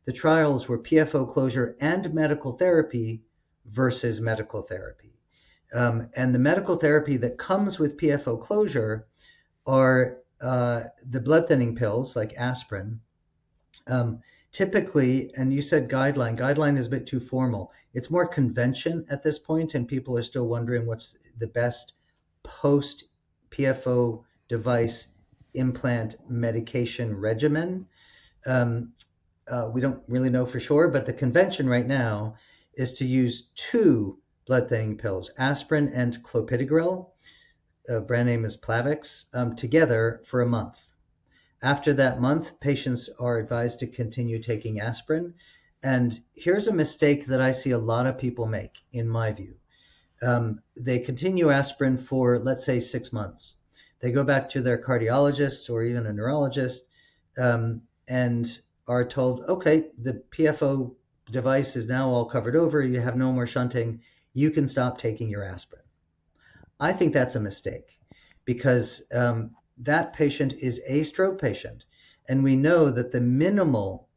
S2: The trials were PFO closure and medical therapy versus medical therapy. And the medical therapy that comes with PFO closure are the blood thinning pills like aspirin. Typically, and you said guideline is a bit too formal. It's more convention at this point, and people are still wondering what's the best post PFO device implant medication regimen. We don't really know for sure, but the convention right now is to use two blood thinning pills, aspirin and clopidogrel, brand name is Plavix, together for a month. After that month, patients are advised to continue taking aspirin. And here's a mistake that I see a lot of people make, in my view. They continue aspirin for, let's say, 6 months. They go back to their cardiologist or even a neurologist and are told, okay, the PFO device is now all covered over, you have no more shunting, you can stop taking your aspirin. I think that's a mistake because that patient is a stroke patient, and we know that the minimal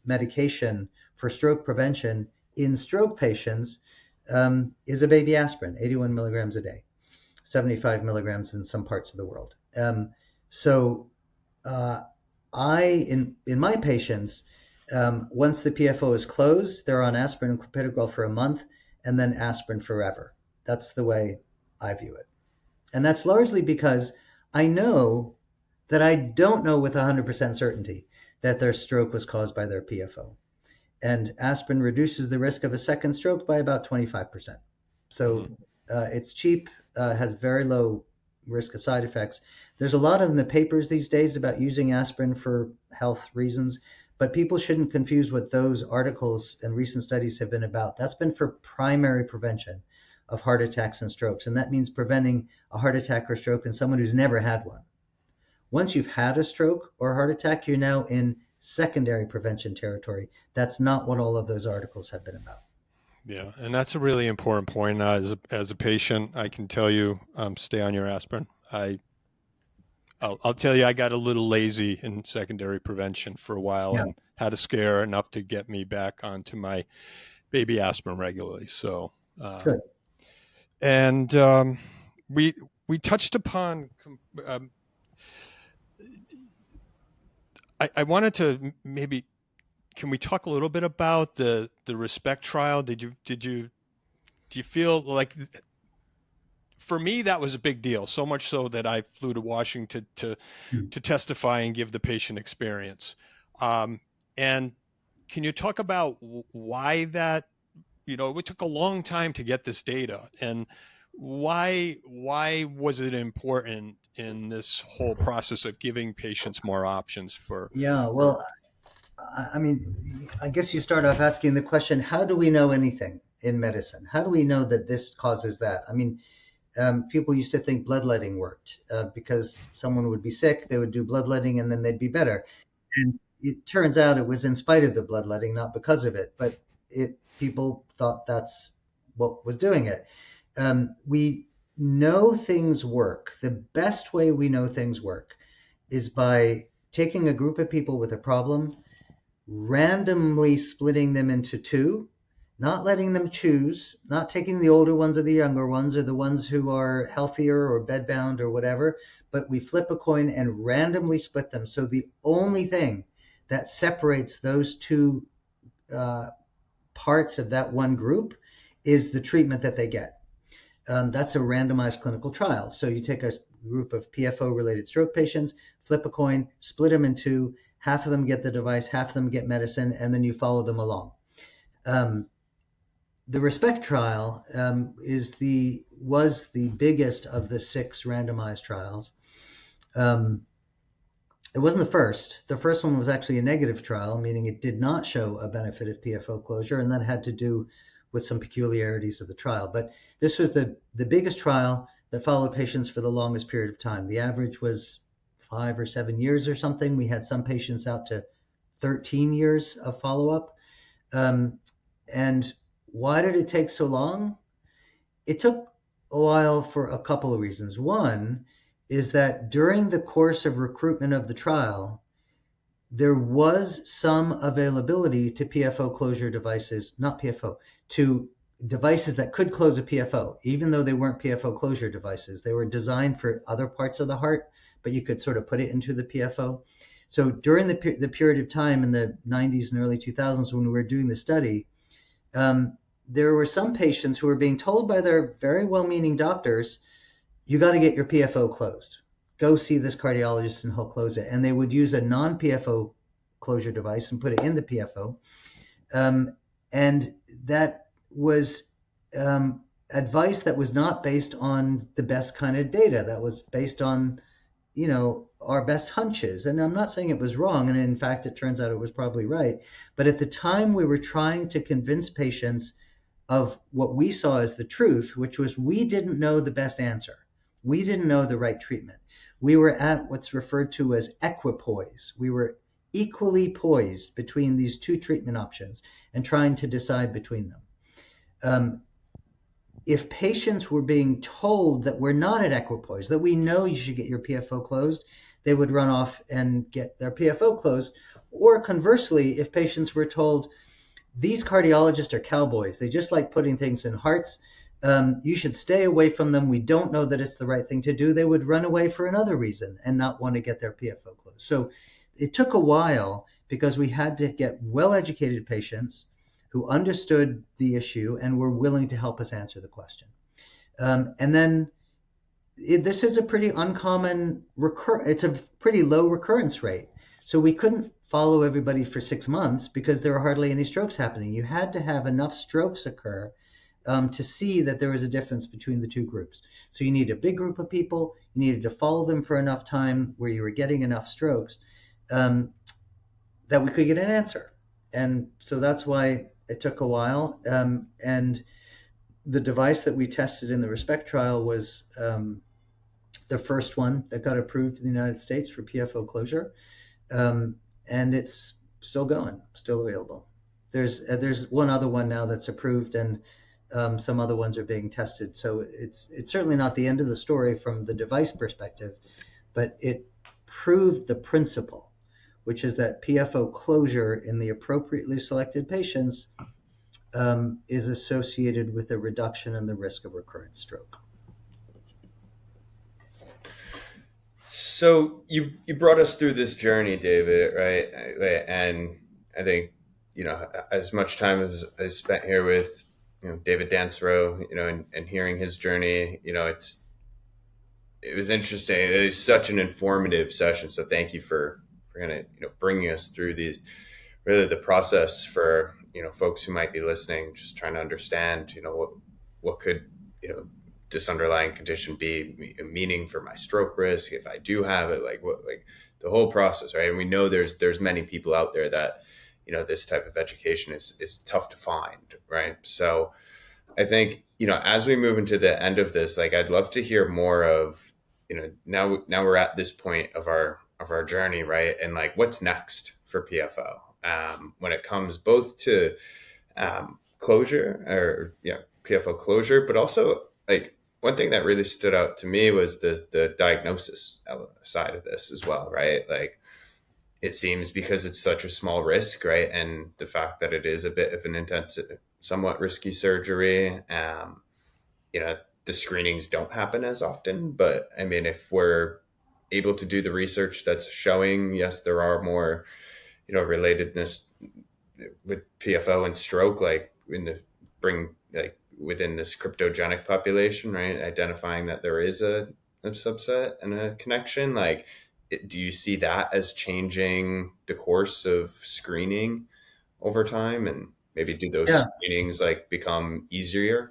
S2: medication for stroke prevention in stroke patients is a baby aspirin, 81 milligrams a day, 75 milligrams in some parts of the world. So in my patients, once the PFO is closed, they're on aspirin and clopidogrel for a month, and then aspirin forever. That's the way I view it. And that's largely because I know that I don't know with 100% certainty that their stroke was caused by their PFO. And aspirin reduces the risk of a second stroke by about 25%. So it's cheap, has very low risk of side effects. There's a lot in the papers these days about using aspirin for health reasons, but people shouldn't confuse what those articles and recent studies have been about. That's been for primary prevention of heart attacks and strokes, and that means preventing a heart attack or stroke in someone who's never had one. Once you've had a stroke or a heart attack, you're now in secondary prevention territory. That's not what all of those articles have been about.
S1: Yeah, and that's a really important point. As a patient, I can tell you, stay on your aspirin. I'll tell you, I got a little lazy in secondary prevention for a while and had a scare enough to get me back onto my baby aspirin regularly. So,
S2: Good.
S1: And we touched upon. I wanted to maybe. Can we talk a little bit about the RESPECT trial? Do you feel like, for me, that was a big deal, so much so that I flew to Washington to testify and give the patient experience. And can you talk about why that, it took a long time to get this data, and why was it important in this whole process of giving patients more options for?
S2: Yeah, well, I mean, I guess you start off asking the question, how do we know anything in medicine? How do we know that this causes that? I mean, people used to think bloodletting worked because someone would be sick, they would do bloodletting, and then they'd be better. And it turns out it was in spite of the bloodletting, not because of it. But people thought that's what was doing it. We know things work. The best way we know things work is by taking a group of people with a problem, randomly splitting them into two, not letting them choose, not taking the older ones or the younger ones or the ones who are healthier or bedbound or whatever, but we flip a coin and randomly split them. So the only thing that separates those two parts of that one group is the treatment that they get. That's a randomized clinical trial. So you take a group of PFO-related stroke patients, flip a coin, split them in two, half of them get the device, half of them get medicine, and then you follow them along. The RESPECT trial was the biggest of the 6 randomized trials. It wasn't the first. The first one was actually a negative trial, meaning it did not show a benefit of PFO closure, and that had to do with some peculiarities of the trial. But this was the biggest trial that followed patients for the longest period of time. The average was 5 or 7 years or something. We had some patients out to 13 years of follow-up. And why did it take so long? It took a while for a couple of reasons. One is that during the course of recruitment of the trial, there was some availability to PFO closure devices, not PFO, to devices that could close a PFO, even though they weren't PFO closure devices. They were designed for other parts of the heart, but you could sort of put it into the PFO. So during the period of time in the 90s and early 2000s when we were doing the study, there were some patients who were being told by their very well-meaning doctors, you got to get your PFO closed. Go see this cardiologist and he'll close it. And they would use a non-PFO closure device and put it in the PFO. And that was advice that was not based on the best kind of data. That was based on, our best hunches. And I'm not saying it was wrong. And in fact, it turns out it was probably right. But at the time we were trying to convince patients of what we saw as the truth, which was we didn't know the best answer. We didn't know the right treatment. We were at what's referred to as equipoise. We were equally poised between these two treatment options and trying to decide between them. If patients were being told that we're not at equipoise, that we know you should get your PFO closed, they would run off and get their PFO closed. Or conversely, if patients were told, these cardiologists are cowboys. They just like putting things in hearts. You should stay away from them. We don't know that it's the right thing to do. They would run away for another reason and not want to get their PFO closed. So it took a while because we had to get well-educated patients who understood the issue and were willing to help us answer the question. And then this is a pretty uncommon it's a pretty low recurrence rate. So we couldn't follow everybody for 6 months because there were hardly any strokes happening. You had to have enough strokes occur to see that there was a difference between the two groups. So you need a big group of people. You needed to follow them for enough time where you were getting enough strokes that we could get an answer. And so that's why it took a while. And the device that we tested in the RESPECT trial was the first one that got approved in the United States for PFO closure. And it's still going, still available. There's one other one now that's approved, and some other ones are being tested. So it's certainly not the end of the story from the device perspective, but it proved the principle, which is that PFO closure in the appropriately selected patients is associated with a reduction in the risk of recurrent stroke.
S3: So you brought us through this journey, David, right? And I think, as much time as I spent here with, David Dansrow, and hearing his journey, it was interesting. It was such an informative session. So thank you for kind of, bringing us through really the process for, folks who might be listening, just trying to understand, what could, this underlying condition be meaning for my stroke risk if I do have it, like the whole process, right? And we know there's many people out there that, this type of education is tough to find, right? So I think, as we move into the end of this, I'd love to hear more of, now we're at this point of our journey, right? And what's next for PFO when it comes both to closure or PFO closure, but also one thing that really stood out to me was the diagnosis side of this as well, right? It seems because it's such a small risk, right? And the fact that it is a bit of an intensive, somewhat risky surgery, the screenings don't happen as often. But I mean, if we're able to do the research that's showing, yes, there are more, relatedness with PFO and stroke, within this cryptogenic population, right? Identifying that there is a subset and a connection. Do you see that as changing the course of screening over time? And maybe do those screenings become easier?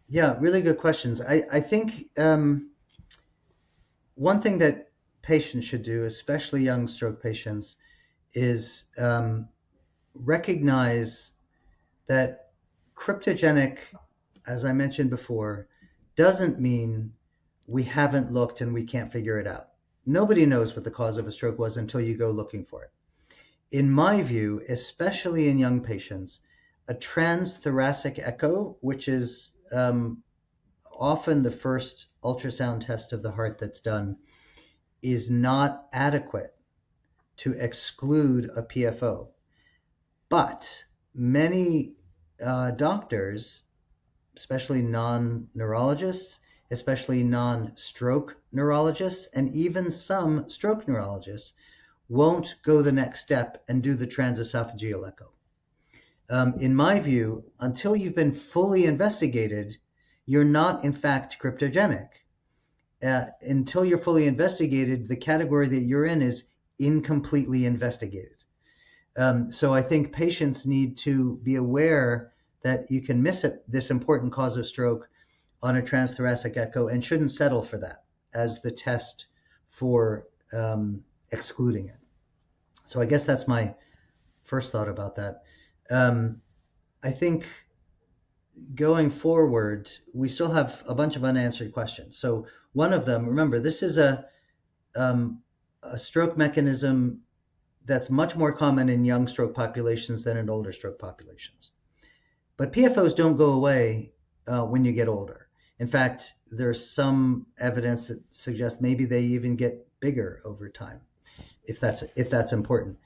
S2: Yeah, really good questions. I think one thing that patients should do, especially young stroke patients, is recognize that cryptogenic, as I mentioned before, doesn't mean we haven't looked and we can't figure it out. Nobody knows what the cause of a stroke was until you go looking for it. In my view, especially in young patients, a transthoracic echo, which is often the first ultrasound test of the heart that's done, is not adequate to exclude a PFO. But many doctors, especially non-neurologists, especially non-stroke neurologists, and even some stroke neurologists won't go the next step and do the transesophageal echo. In my view, until you've been fully investigated, you're not in fact cryptogenic. Until you're fully investigated, the category that you're in is incompletely investigated. So I think patients need to be aware that you can miss this important cause of stroke on a transthoracic echo and shouldn't settle for that as the test for excluding it. So I guess that's my first thought about that. I think going forward, we still have a bunch of unanswered questions. So one of them, remember, this is a stroke mechanism that's much more common in young stroke populations than in older stroke populations. But PFOs don't go away when you get older. In fact, there's some evidence that suggests maybe they even get bigger over time, if that's important.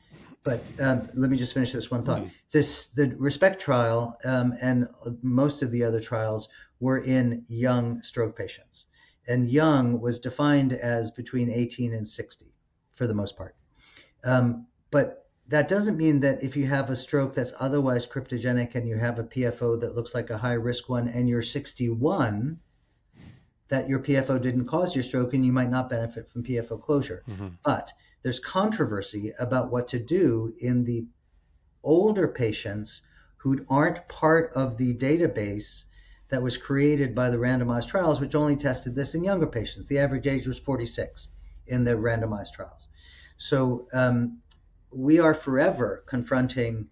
S2: But let me just finish this one thought. The RESPECT trial and most of the other trials were in young stroke patients. And young was defined as between 18 and 60 for the most part. But that doesn't mean that if you have a stroke that's otherwise cryptogenic and you have a PFO that looks like a high risk one and you're 61, that your PFO didn't cause your stroke and you might not benefit from PFO closure. But there's controversy about what to do in the older patients who aren't part of the database that was created by the randomized trials, which only tested this in younger patients. The average age was 46 in the randomized trials. So we are forever confronting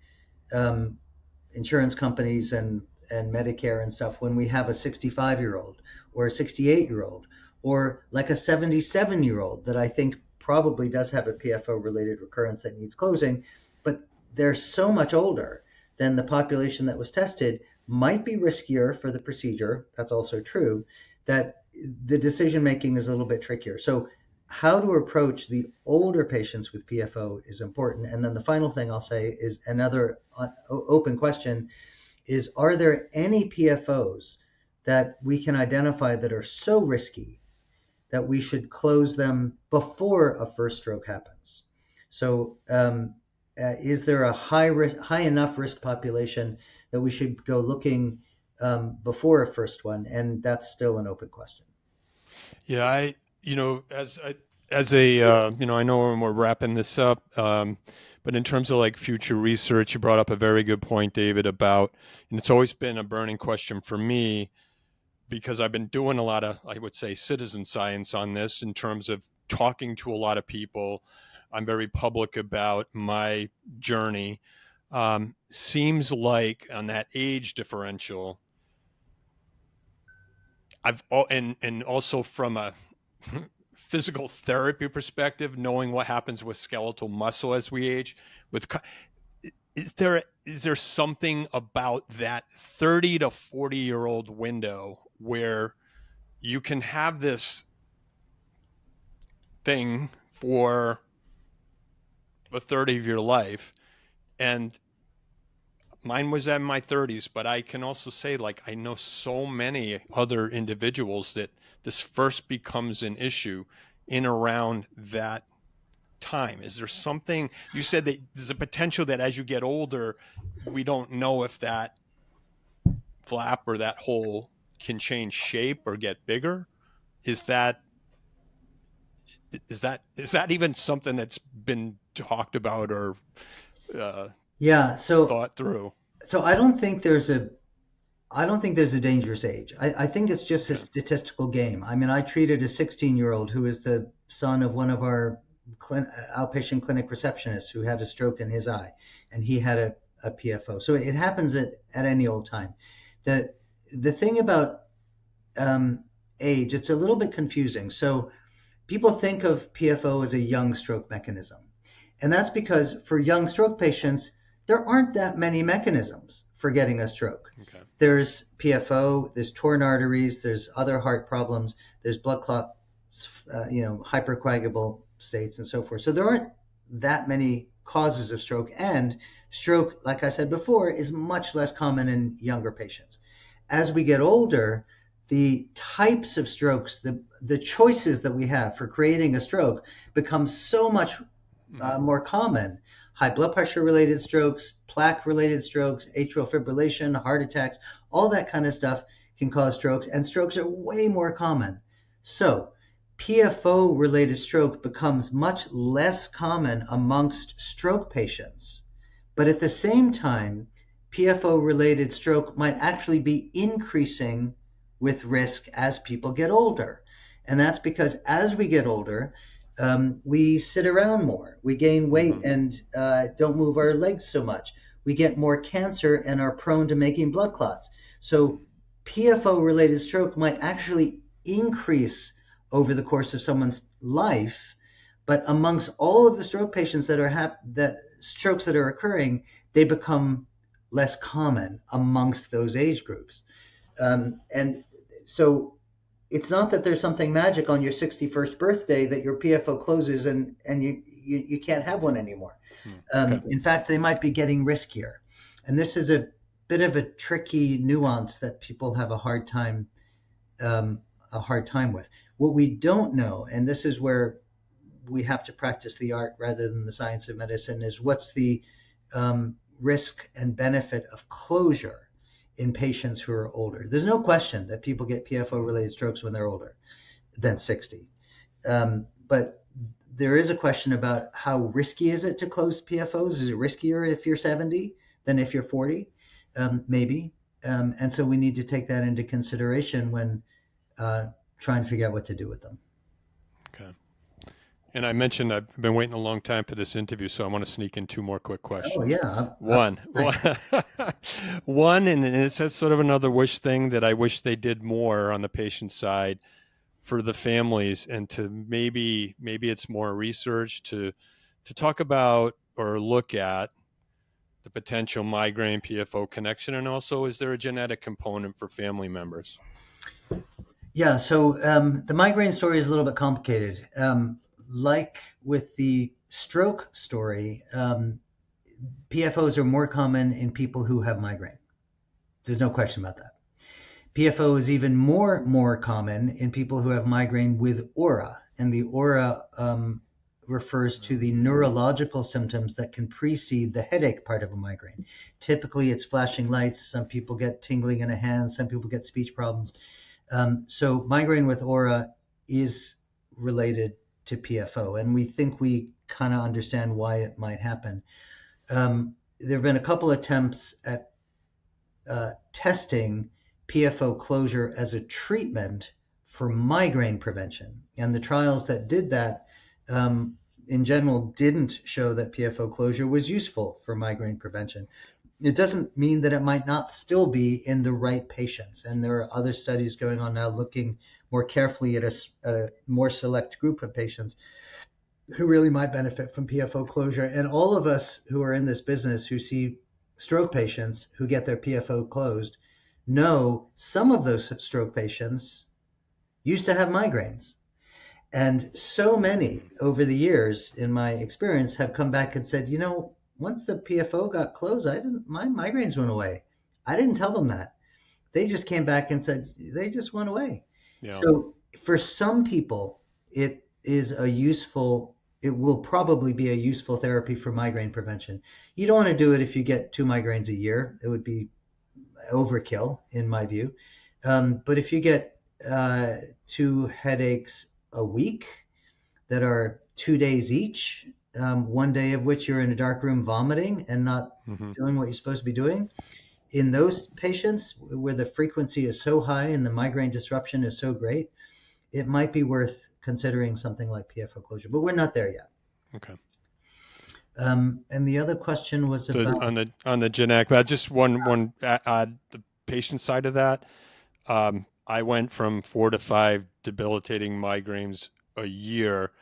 S2: insurance companies and Medicare and stuff when we have a 65-year-old or a 68-year-old or like a 77-year-old that I think probably does have a PFO-related recurrence that needs closing, but they're so much older than the population that was tested, might be riskier for the procedure. That's also true, that the decision-making is a little bit trickier. So how to approach the older patients with PFO is important. And then the final thing I'll say is another open question is, are there any PFOs that we can identify that are so risky that we should close them before a first stroke happens? So is there a high enough risk population that we should go looking before a first one? And that's still an open question.
S1: Yeah, I know when we're wrapping this up, but in terms of like future research, you brought up a very good point, David, about, and it's always been a burning question for me because I've been doing a lot of, I would say, citizen science on this in terms of talking to a lot of people. I'm very public about my journey. Seems like on that age differential, and also from a physical therapy perspective, knowing what happens with skeletal muscle as we age, is there something about that 30 to 40-year-old window where you can have this thing for a third of your life? And mine was in my 30s, but I can also say, like, I know so many other individuals that this first becomes an issue in around that time. Is there something, you said that there's a potential that as you get older, we don't know if that flap or that hole can change shape or get bigger? Is that even something that's been talked about or thought through?
S2: So I don't think there's a dangerous age. I think it's just a statistical game. I mean, I treated a 16-year-old who is the son of one of our outpatient clinic receptionists who had a stroke in his eye, and he had a PFO. So it happens at any old time. The thing about age, it's a little bit confusing. So people think of PFO as a young stroke mechanism. And that's because for young stroke patients, there aren't that many mechanisms for getting a stroke.
S1: Okay.
S2: There's PFO, there's torn arteries, there's other heart problems, there's blood clots, hypercoagulable states and so forth. So there aren't that many causes of stroke. And stroke, like I said before, is much less common in younger patients. As we get older, the types of strokes, the choices that we have for creating a stroke become so much more common. High blood pressure related strokes, plaque related strokes, atrial fibrillation, heart attacks, all that kind of stuff can cause strokes, and strokes are way more common. So PFO related stroke becomes much less common amongst stroke patients. But at the same time, PFO related stroke might actually be increasing with risk as people get older. And that's because as we get older, we sit around more, we gain weight and don't move our legs so much. We get more cancer and are prone to making blood clots. So PFO-related stroke might actually increase over the course of someone's life, but amongst all of the stroke patients that strokes that are occurring, they become less common amongst those age groups. And so it's not that there's something magic on your 61st birthday that your PFO closes and you can't have one anymore.
S1: Okay.
S2: In fact, they might be getting riskier. And this is a bit of a tricky nuance that people have a hard time with. What we don't know, and this is where we have to practice the art rather than the science of medicine, is what's the risk and benefit of closure in patients who are older. There's no question that people get PFO-related strokes when they're older than 60. But there is a question about how risky is it to close PFOs? Is it riskier if you're 70 than if you're 40? Maybe. And so we need to take that into consideration when trying to figure out what to do with them.
S1: Okay. And I mentioned I've been waiting a long time for this interview, so I want to sneak in 2 more quick questions.
S2: Oh, yeah.
S1: One, and it's sort of another wish thing that I wish they did more on the patient side for the families, and to maybe it's more research to talk about or look at the potential migraine PFO connection, and also is there a genetic component for family members?
S2: Yeah, so the migraine story is a little bit complicated. Like with the stroke story, PFOs are more common in people who have migraine. There's no question about that. PFO is even more common in people who have migraine with aura, and the aura refers to the neurological symptoms that can precede the headache part of a migraine. Typically, it's flashing lights. Some people get tingling in a hand. Some people get speech problems. So migraine with aura is related to PFO, and we think we kind of understand why it might happen. There have been a couple attempts at testing PFO closure as a treatment for migraine prevention, and the trials that did that in general didn't show that PFO closure was useful for migraine prevention. It doesn't mean that it might not still be in the right patients. And there are other studies going on now looking more carefully at a more select group of patients who really might benefit from PFO closure. And all of us who are in this business who see stroke patients who get their PFO closed know some of those stroke patients used to have migraines. And so many over the years, in my experience, have come back and said, once the PFO got closed, my migraines went away. I didn't tell them that. They just came back and said they just went away. Yeah. So for some people, it will probably be a useful therapy for migraine prevention. You don't want to do it if you get 2 migraines a year. It would be overkill in my view. But if you get 2 headaches a week that are 2 days each, 1 day of which you're in a dark room vomiting and not doing what you're supposed to be doing, in those patients where the frequency is so high and the migraine disruption is so great, it might be worth considering something like PFO closure, but we're not there yet.
S1: Okay.
S2: And the other question was about
S1: on the genetic, but just one add the patient side of that. I went from 4 to 5 debilitating migraines a year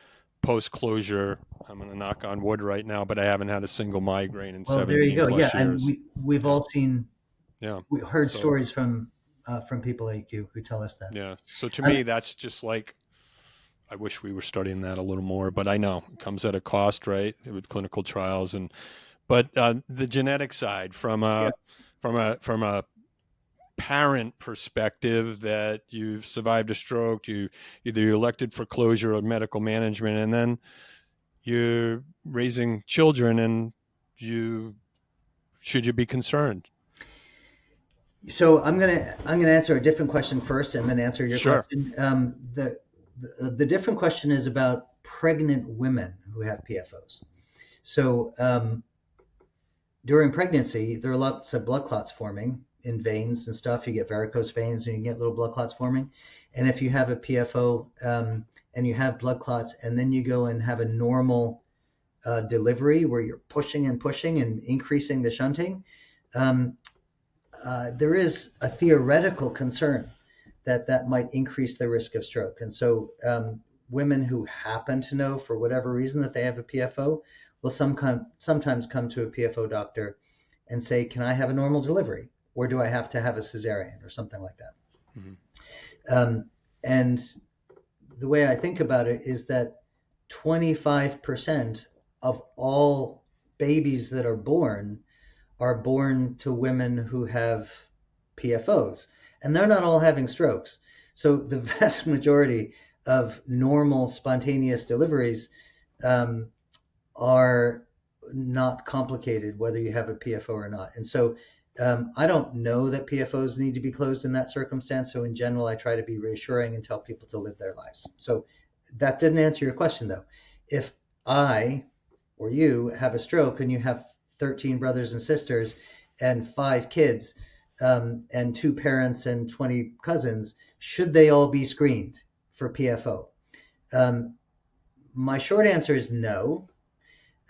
S1: post closure. I'm going to knock on wood right now, but I haven't had a single migraine in 17
S2: there you go.
S1: Plus
S2: yeah,
S1: years.
S2: And we've all seen.
S1: Yeah,
S2: we heard stories from people like you who tell us that.
S1: Yeah. So to me, that's just like, I wish we were studying that a little more, but I know it comes at a cost, right? With clinical trials but the genetic side from a parent perspective, that you've survived a stroke, you're elected for closure or medical management, and then you're raising children, and should you be concerned?
S2: So I'm gonna answer a different question first, and then answer your question. The different question is about pregnant women who have PFOs. So during pregnancy, there are lots of blood clots forming in veins and stuff. You get varicose veins and you get little blood clots forming. And if you have a PFO and you have blood clots, and then you go and have a normal delivery where you're pushing and increasing the shunting, there is a theoretical concern that might increase the risk of stroke. And so women who happen to know for whatever reason that they have a PFO will sometimes come to a PFO doctor and say, can I have a normal delivery? Or do I have to have a cesarean or something like that? Mm-hmm. And the way I think about it is that 25% of all babies that are born to women who have PFOs, and they're not all having strokes. So the vast majority of normal spontaneous deliveries are not complicated, whether you have a PFO or not. And so I don't know that PFOs need to be closed in that circumstance. So in general, I try to be reassuring and tell people to live their lives. So that didn't answer your question, though. If I or you have a stroke and you have 13 brothers and sisters and 5 kids and 2 parents and 20 cousins, should they all be screened for PFO? My short answer is no.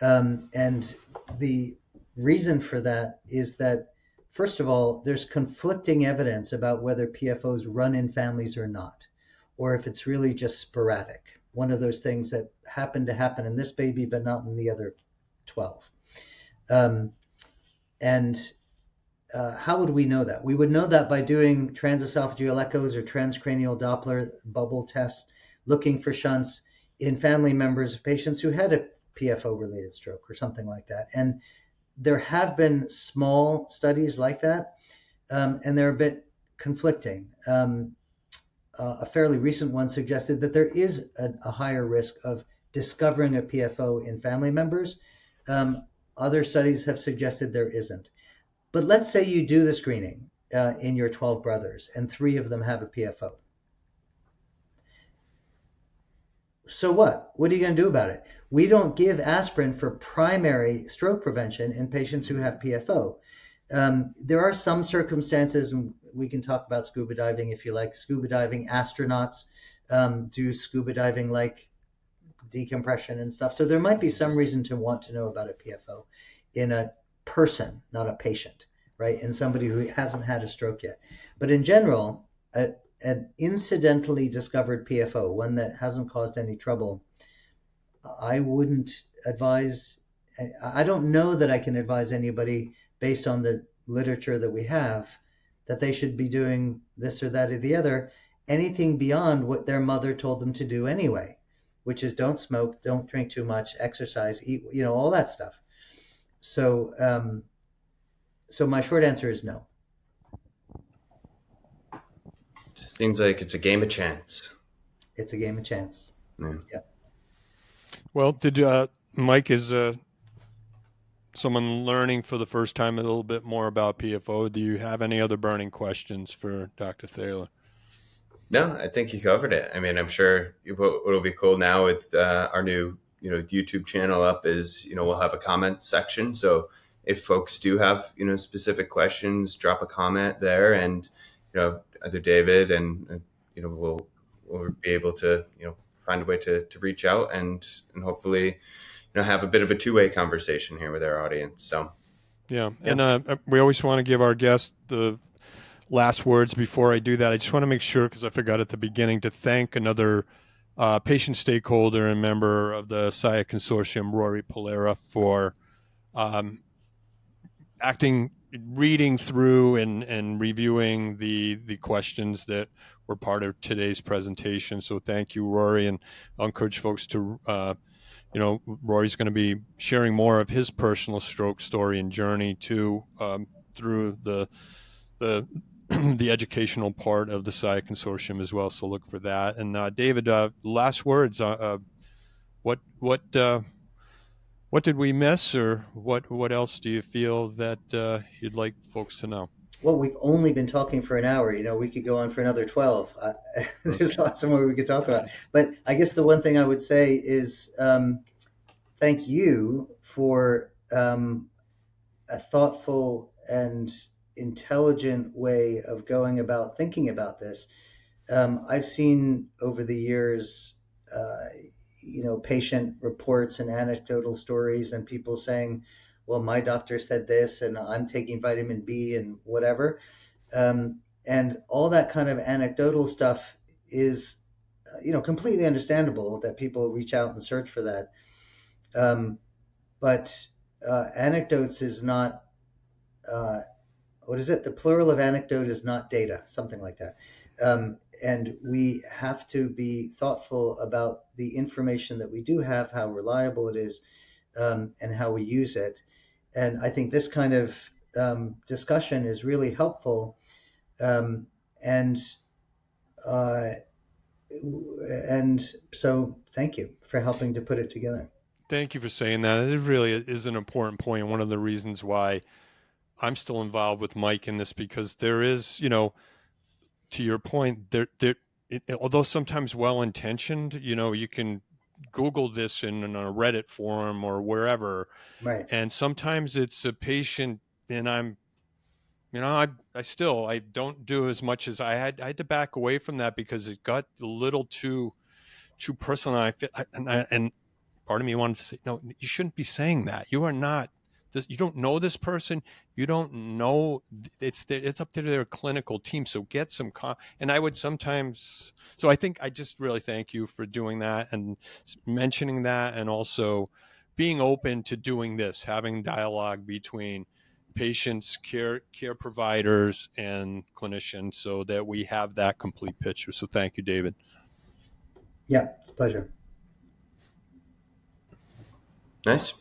S2: And the reason for that is that, first of all, there's conflicting evidence about whether PFOs run in families or not, or if it's really just sporadic, one of those things that happen to happen in this baby but not in the other 12. How would we know that? We would know that by doing transesophageal echoes or transcranial Doppler bubble tests, looking for shunts in family members of patients who had a PFO-related stroke or something like that. And there have been small studies like that, and they're a bit conflicting. A fairly recent one suggested that there is a higher risk of discovering a PFO in family members. Other studies have suggested there isn't. But let's say you do the screening in your 12 brothers and 3 of them have a PFO. So what? What are you going to do about it? We don't give aspirin for primary stroke prevention in patients who have PFO. There are some circumstances, and we can talk about scuba diving if you like. Scuba diving astronauts do scuba diving like decompression and stuff. So there might be some reason to want to know about a PFO in a person, not a patient, right? In somebody who hasn't had a stroke yet. But in general, an incidentally discovered PFO, one that hasn't caused any trouble, I wouldn't advise. I don't know that I can advise anybody based on the literature that we have that they should be doing this or that or the other, anything beyond what their mother told them to do anyway, which is don't smoke, don't drink too much, exercise, eat, all that stuff. So, so my short answer is no.
S3: Seems like it's a game of chance.
S2: It's a game of chance.
S3: Yeah.
S1: Well, Mike, is someone learning for the first time a little bit more about PFO? Do you have any other burning questions for Dr. Thaler?
S3: No, I think you covered it. I mean, I'm sure what'll be cool now with our new, YouTube channel up is, we'll have a comment section. So if folks do have, specific questions, drop a comment there, and, either David and, we'll be able to, find a way to reach out and hopefully, have a bit of a two-way conversation here with our audience. So,
S1: yeah. And we always want to give our guests the last words. Before I do that, I just want to make sure, because I forgot at the beginning, to thank another patient stakeholder and member of the SAYA Consortium, Rory Polera, for reading through and reviewing the questions that were part of today's presentation. So thank you, Rory, and I'll encourage folks to, Rory's going to be sharing more of his personal stroke story and journey too, through the the educational part of the SAYA Consortium as well. So look for that. And David, last words. What did we miss, or what else do you feel that you'd like folks to know?
S2: Well, we've only been talking for an hour. We could go on for another 12. There's lots more we could talk about. But I guess the one thing I would say is thank you for a thoughtful and intelligent way of going about thinking about this. I've seen over the years, patient reports and anecdotal stories and people saying, well, my doctor said this and I'm taking vitamin B and whatever. And all that kind of anecdotal stuff is, completely understandable that people reach out and search for that. But anecdotes is not, what is it? The plural of anecdote is not data, something like that. and we have to be thoughtful about the information that we do have, how reliable it is, and how we use it. And I think this kind of discussion is really helpful. Um, and uh, and so, thank you for helping to put it together.
S1: Thank you for saying that. It really is an important point. One of the reasons why I'm still involved with Mike in this, because there is, to your point, although sometimes well-intentioned, you can Google this in a Reddit forum or wherever,
S2: Right.
S1: and sometimes it's a patient, and I don't do as much as I had to back away from that because it got a little too personal. And part of me wanted to say, no, you shouldn't be saying that. You are not. You don't know this person. You don't know. It's up to their clinical team. So get some. And I would sometimes. So I think I just really thank you for doing that and mentioning that, and also being open to doing this, having dialogue between patients, care providers, and clinicians, so that we have that complete picture. So thank you, David.
S2: Yeah, it's a pleasure.
S3: Nice.